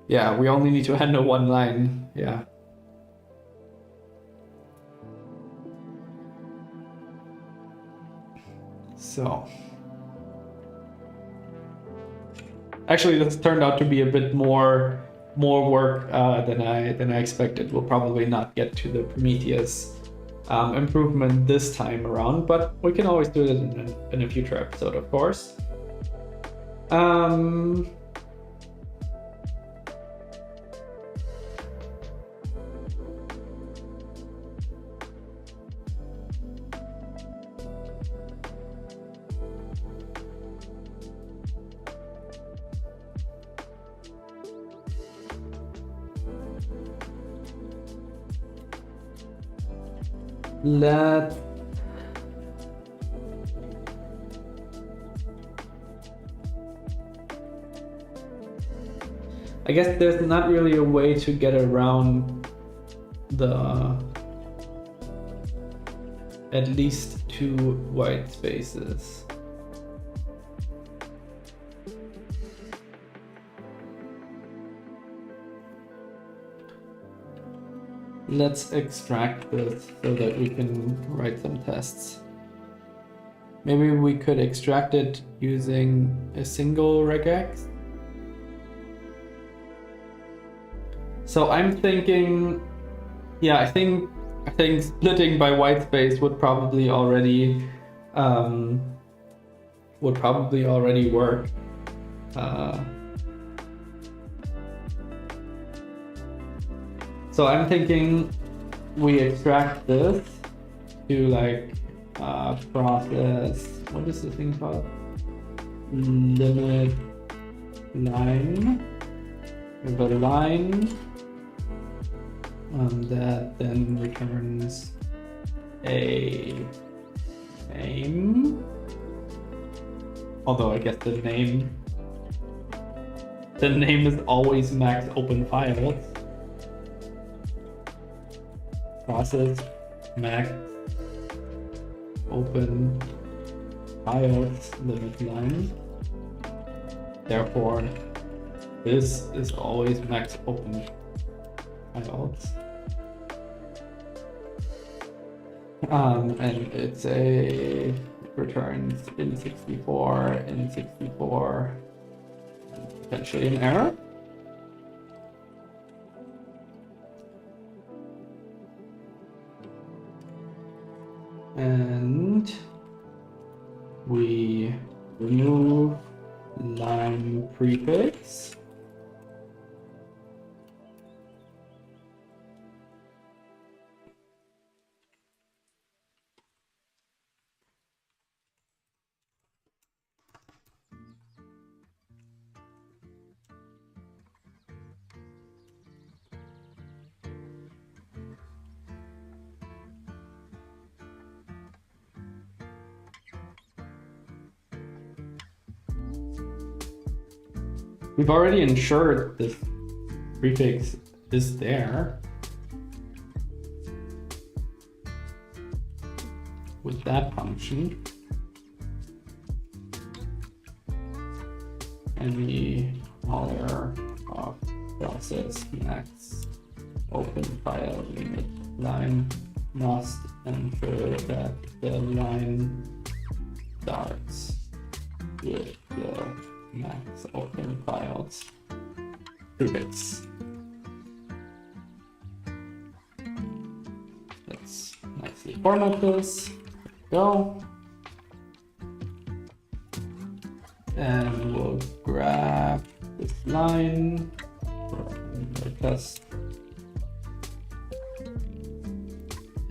Yeah, we only need to handle one line. Yeah. So. Actually, this turned out to be a bit more work than I expected. We'll probably not get to the Prometheus improvement this time around, but we can always do it in a future episode, of course. I guess there's not really a way to get around the at least 2 white spaces. Let's extract this so that we can write some tests. Maybe we could extract it using a single regex. So I'm thinking, yeah, I think splitting by white space would probably already work. So I'm thinking we extract this to like process, what is the thing called? Limit line. We have a line that then returns a name. Although I guess the name is always max open files. process max open files limit line. Therefore, this is always max open files. And it's a returns in 64, potentially an error. And we remove line prefix. We've already ensured this prefix is there with that function. Any caller of process max open file limit line must ensure that the line starts with the max open files prefix. Let's nicely format this. Go. And we'll grab this line for test.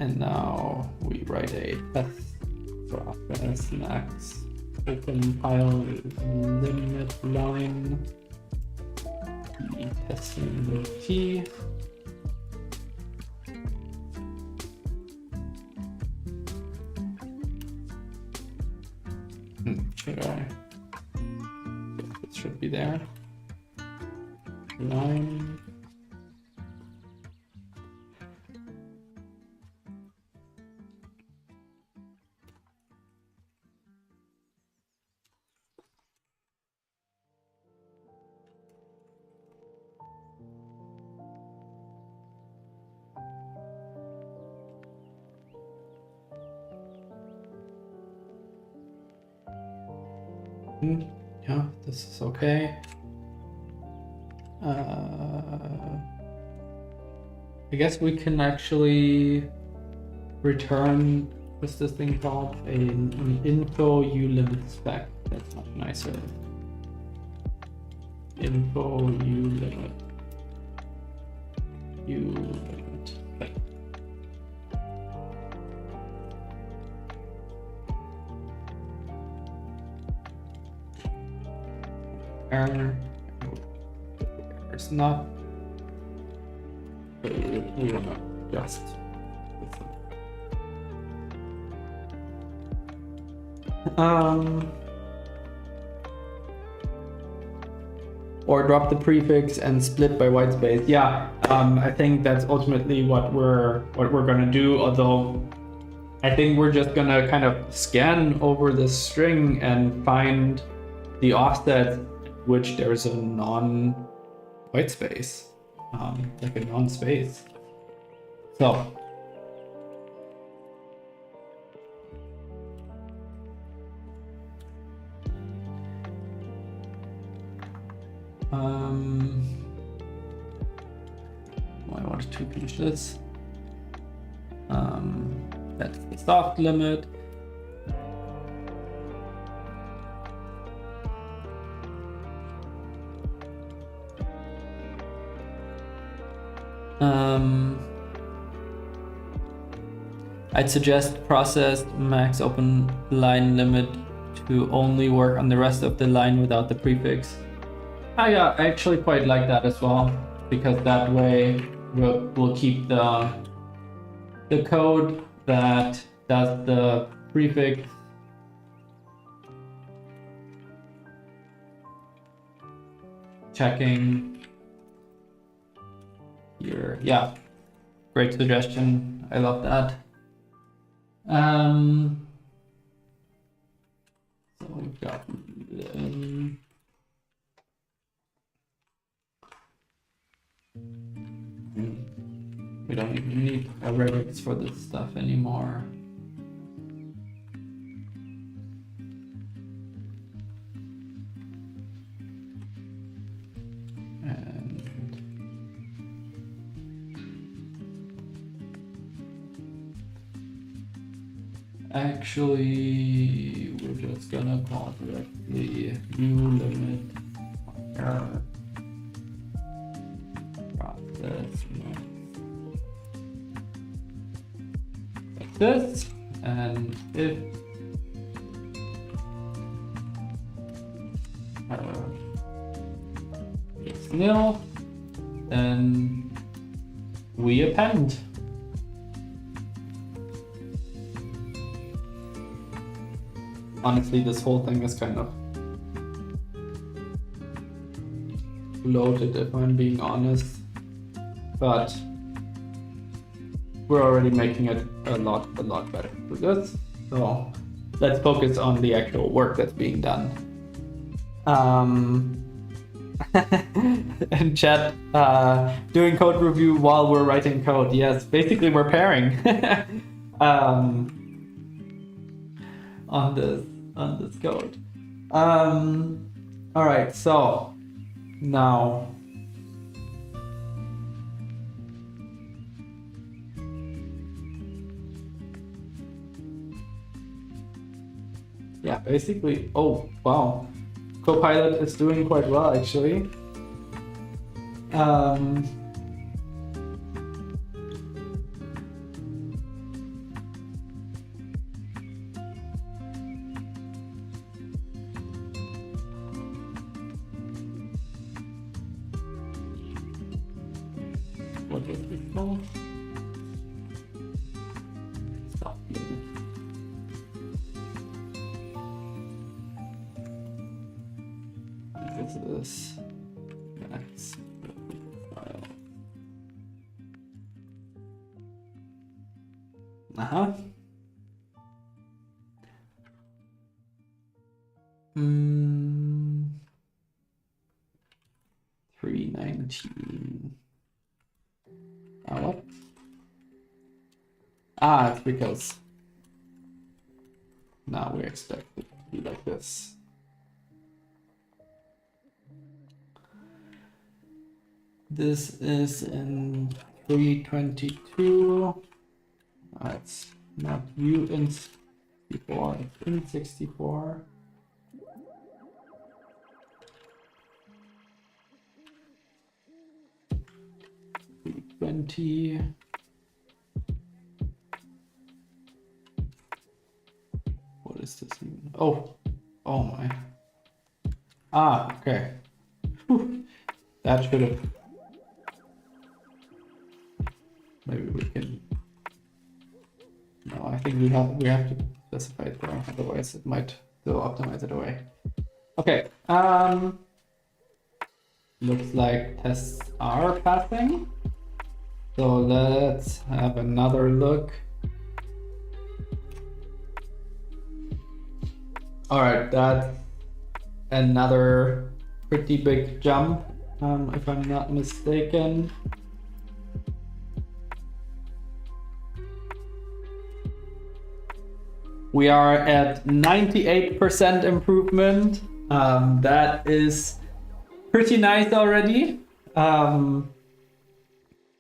And now we write a test process max open file limit line testing T. Should I? It should be there. Line. Yeah, this is okay. I guess we can actually return, what's this thing called? An info ulimit spec. That's much nicer. Info ulimit. Ulimit spec. Error. It's not. We will not just. Or drop the prefix and split by white space. Yeah, I think that's ultimately what we're gonna do. Although I think we're just gonna kind of scan over this string and find the offset which there's a non-white space, like a non-space. So I wanted to finish this. That's the soft limit. I'd suggest process max open line limit to only work on the rest of the line without the prefix. I actually quite like that as well, because that way we'll keep the code that does the prefix checking here. Yeah, Great suggestion. I love that. So we've got we don't even need a Redux for this stuff anymore. And actually, we're just gonna call directly new limit error process like this, and if it's nil, then we append. Honestly, this whole thing is kind of bloated, if I'm being honest, but we're already making it a lot better with this. So let's focus on the actual work that's being done. And chat, doing code review while we're writing code. Yes, basically we're pairing on this code. All right, so now yeah, basically, oh wow, Copilot is doing quite well actually. What is this called? Stop. This is that's file. Uh-huh. 319. What? It's because now we expect it to be like this. This is in 322. It's not u in 64, it's in 64. $20. What is this even? Oh my. Okay. Whew. That should have. Maybe we can. No, I think we have to specify it wrong, otherwise it might still optimize it away. Okay. Looks like tests are passing. So let's have another look. All right, that's another pretty big jump, if I'm not mistaken. We are at 98% improvement. That is pretty nice already.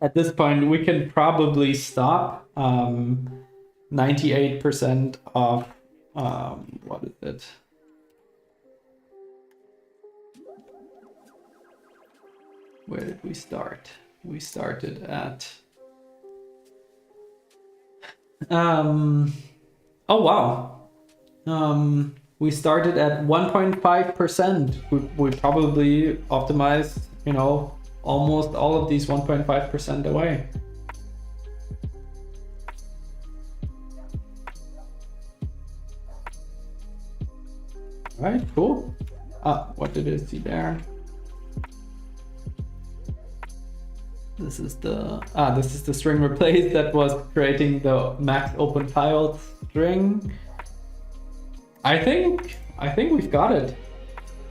At this point, we can probably stop. 98% of, what is it? Where did we start? We started at, oh wow. We started at 1.5%. We probably optimized, you know, almost all of these 1.5% away. All right, cool. What did I see there? This is the string replace that was creating the max open files string. I think we've got it.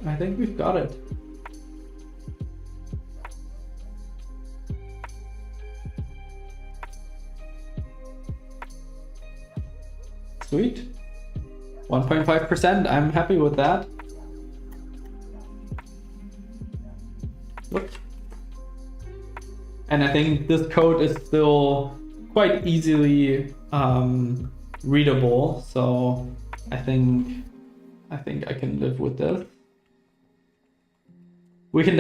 I think we've got it. Sweet. 1.5%. I'm happy with that. Whoops. And I think this code is still quite easily readable, so I think I can live with this. We could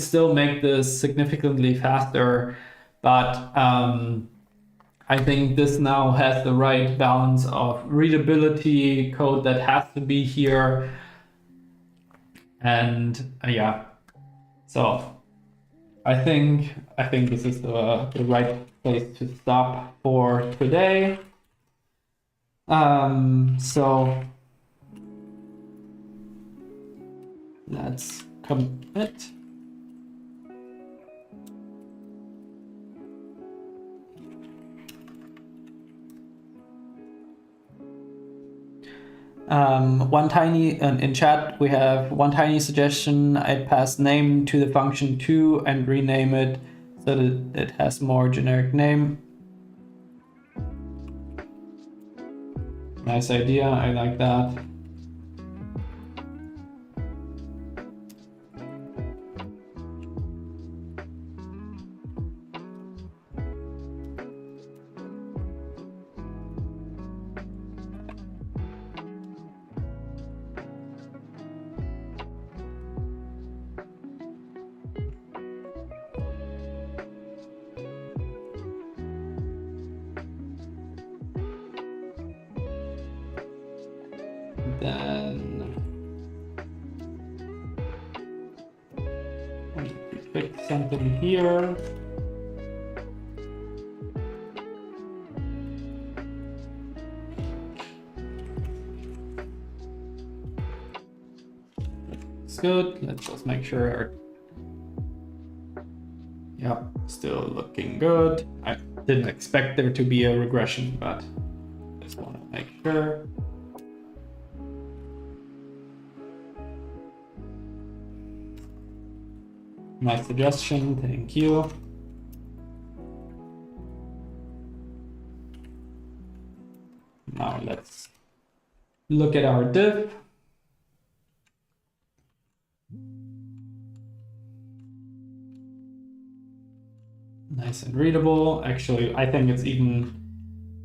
still make this significantly faster, but I think this now has the right balance of readability, code that has to be here, and yeah. So I think this is the right place to stop for today. So let's commit. One tiny in chat, we have one tiny suggestion. I'd pass name to the function too and rename it so that it has more generic name. Nice idea, I like that. Then I need to fix something here. It's good. Let's just make sure yep, still looking good. I didn't expect there to be a regression, but just want to make sure. Nice suggestion, thank you. Now let's look at our div. Nice and readable. Actually, I think it's even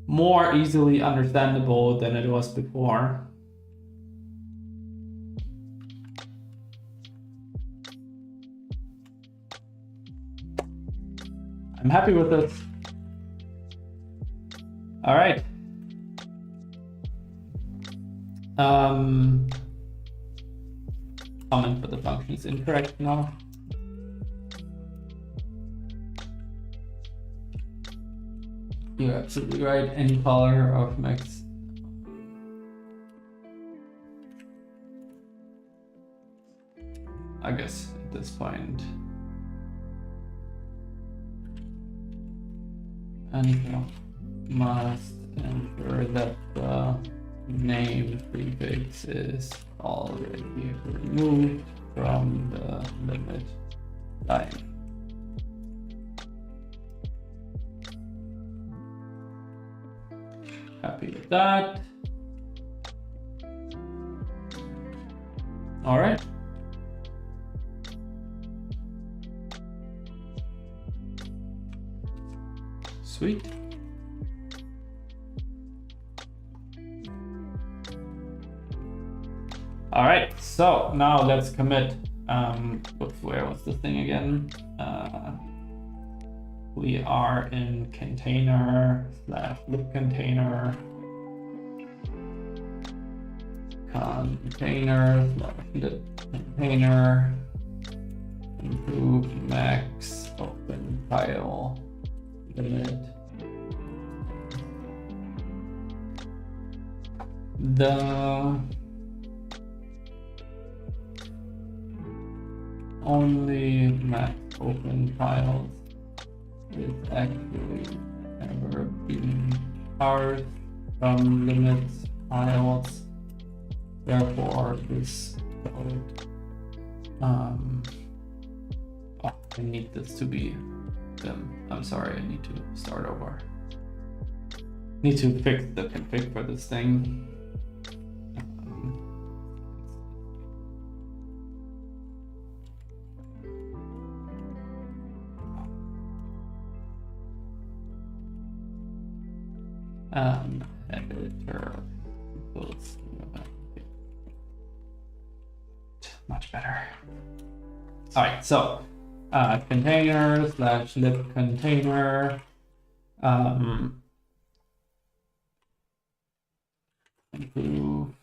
more easily understandable than it was before. I'm happy with this. All right. Comment, but the function is incorrect now. You're absolutely right. Any color of max. I guess at this point. And must ensure that the name prefix is already removed from the limit line. Happy with that. All right. Sweet. All right, so now let's commit. Where was this thing again? We are in container / lib container lib container improve max open file limit. only max open files is actually ever being parsed from limits files. Therefore, this code, oh, I need this to be them. I'm sorry, I need to start over. Need to fix the config for this thing. Editor equals much better. All right, so container slash lib container improve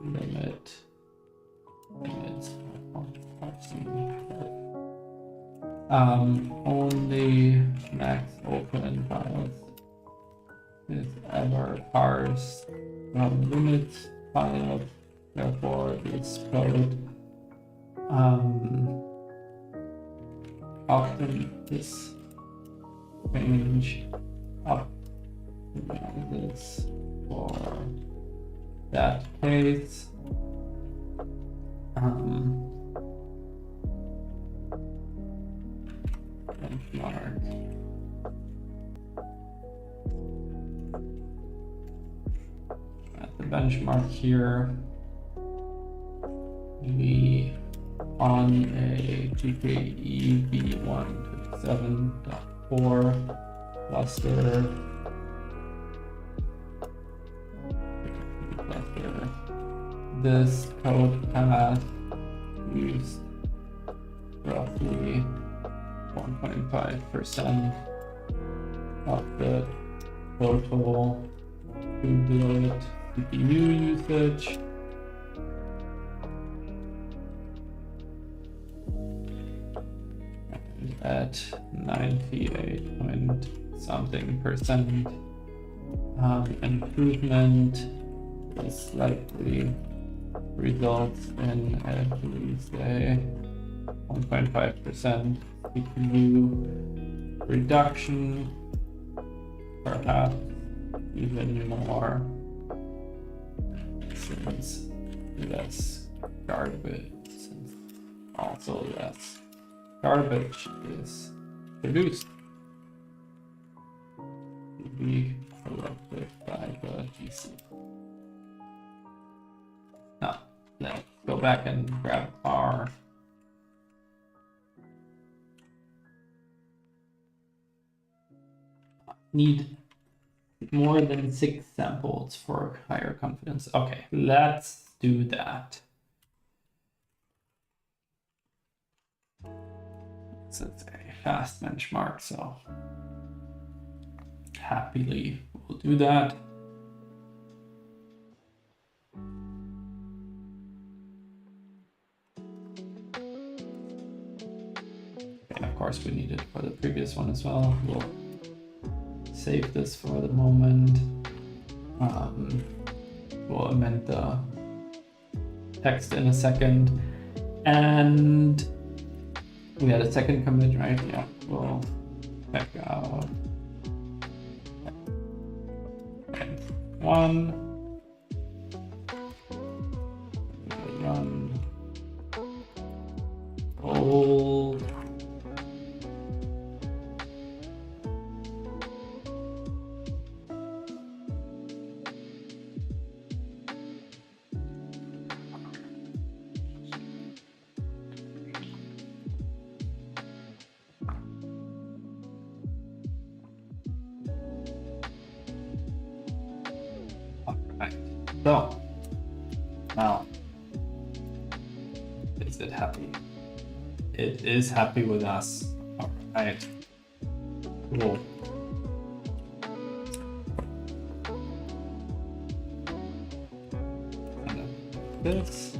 limits only max open files is ever parsed from limits files. Therefore, this code often this range optimizes for that case. Benchmark. At the benchmark here, we on a GKE v127.4 cluster, this code path used roughly 1.5% of the total Kubelet CPU usage. And at 98 point something percent improvement, this likely results in at least a 1.5% CPU reduction, perhaps even more, since less garbage, also less garbage is produced to be collected by the GC. Now, let's go back and grab our need more than 6 samples for higher confidence. Okay, let's do that. So it's a fast benchmark, so happily we'll do that. Okay, of course we need it for the previous one as well. We'll save this for the moment. We'll amend the text in a second. And we had a second commit, right? Yeah, we'll check out one. Run old. So now, is it happy? It is happy with us. All right. Cool. This.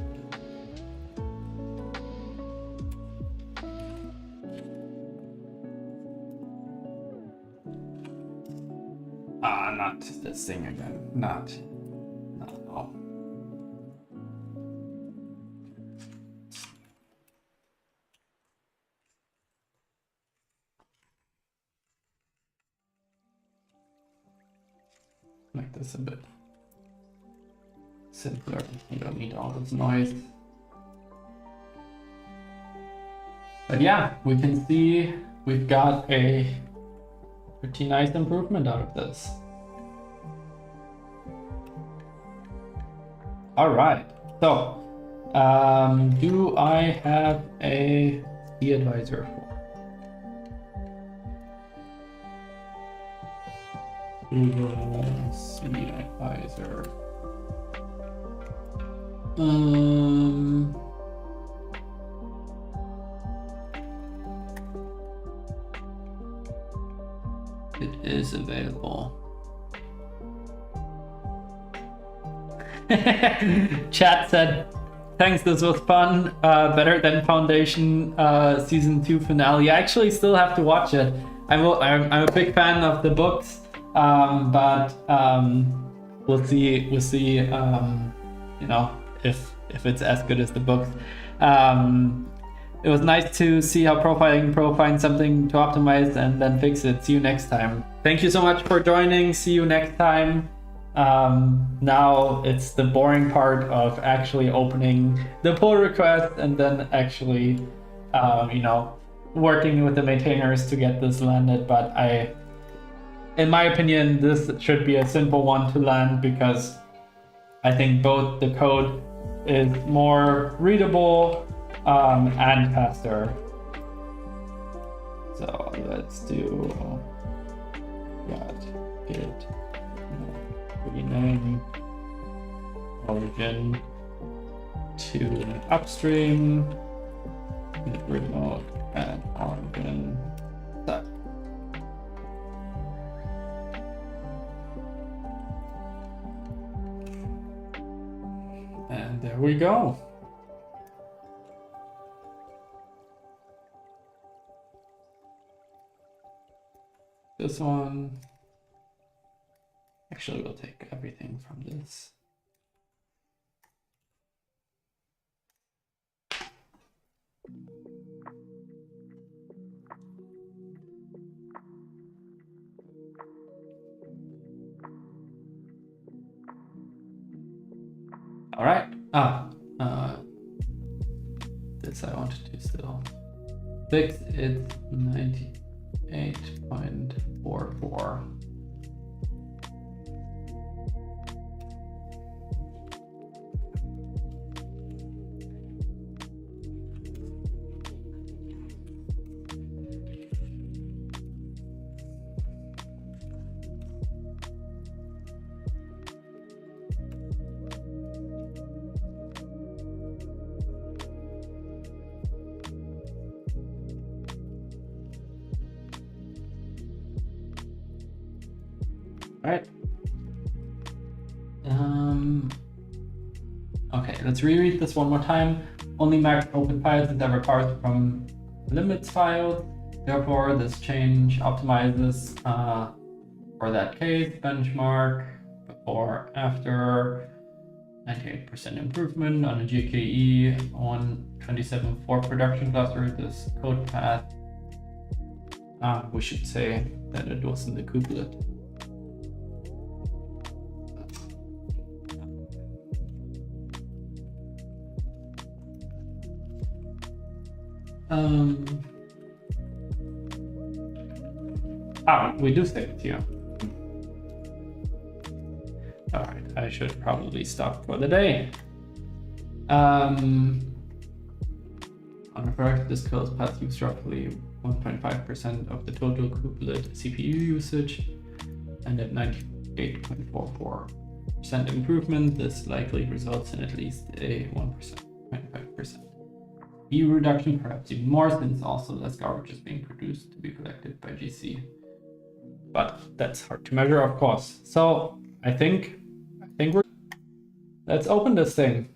Not this thing again. Not. Oh. this a bit simpler. You don't need all this noise. But yeah, we can see we've got a pretty nice improvement out of this. All right, so do I have a C advisor for? Google C advisor. It is available. Chat said, thanks, this was fun. Better than Foundation season 2 finale. I actually still have to watch it. I'm a big fan of the books, but we'll see. You know, if it's as good as the books. It was nice to see how Profiling Pro finds something to optimize and then fix it. See you next time. Thank you so much for joining. See you next time. Now it's the boring part of actually opening the pull request and then actually, you know, working with the maintainers to get this landed. But in my opinion, this should be a simple one to land because I think both the code is more readable and faster. So let's do git rename origin to upstream remote and origin set. And there we go. This one, actually we'll take everything from this. All right. This I want to still fix. It's 98.44. Right. Okay, let's reread this one more time. Only max open files is ever parsed from limits files. Therefore, this change optimizes for that case. Benchmark before, after, 98% improvement on a GKE on 27.4 production cluster. This code path. We should say that it was in the kubelet. We do save it here. All right, I should probably stop for the day. On first, this code path use roughly 1.5% of the total kubelet CPU usage, and at 98.44% improvement, this likely results in at least a 1.5% E reduction, perhaps even more, since also less garbage is being produced to be collected by GC. But that's hard to measure, of course. So I think let's open this thing.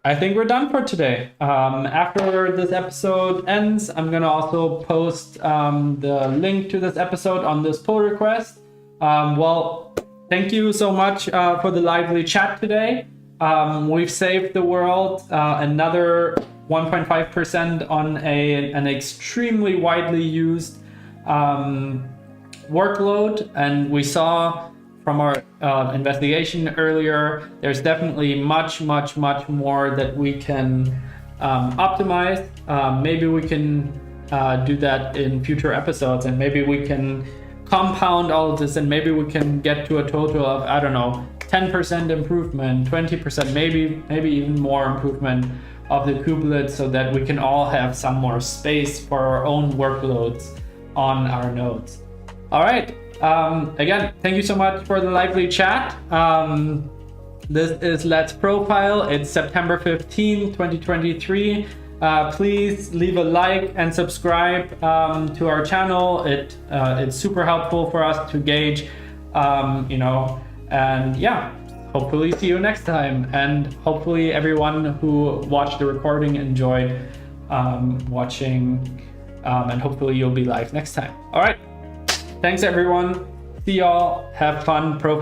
I think we're done for today. After this episode ends, I'm gonna also post the link to this episode on this pull request. Well, thank you so much for the lively chat today. We've saved the world another 1.5% on an extremely widely used workload, and we saw from our investigation earlier, there's definitely much more that we can optimize. Maybe we can do that in future episodes, and maybe we can compound all of this, and maybe we can get to a total of, I don't know, 10% improvement, 20%, maybe even more improvement of the kubelet, so that we can all have some more space for our own workloads on our nodes. All right. Again, thank you so much for the lively chat. This is Let's Profile. It's September 15, 2023. Please leave a like and subscribe to our channel. It's super helpful for us to gauge, and yeah, hopefully see you next time. And hopefully everyone who watched the recording enjoyed watching, and hopefully you'll be live next time. All right. Thanks everyone. See y'all. Have fun. Profile.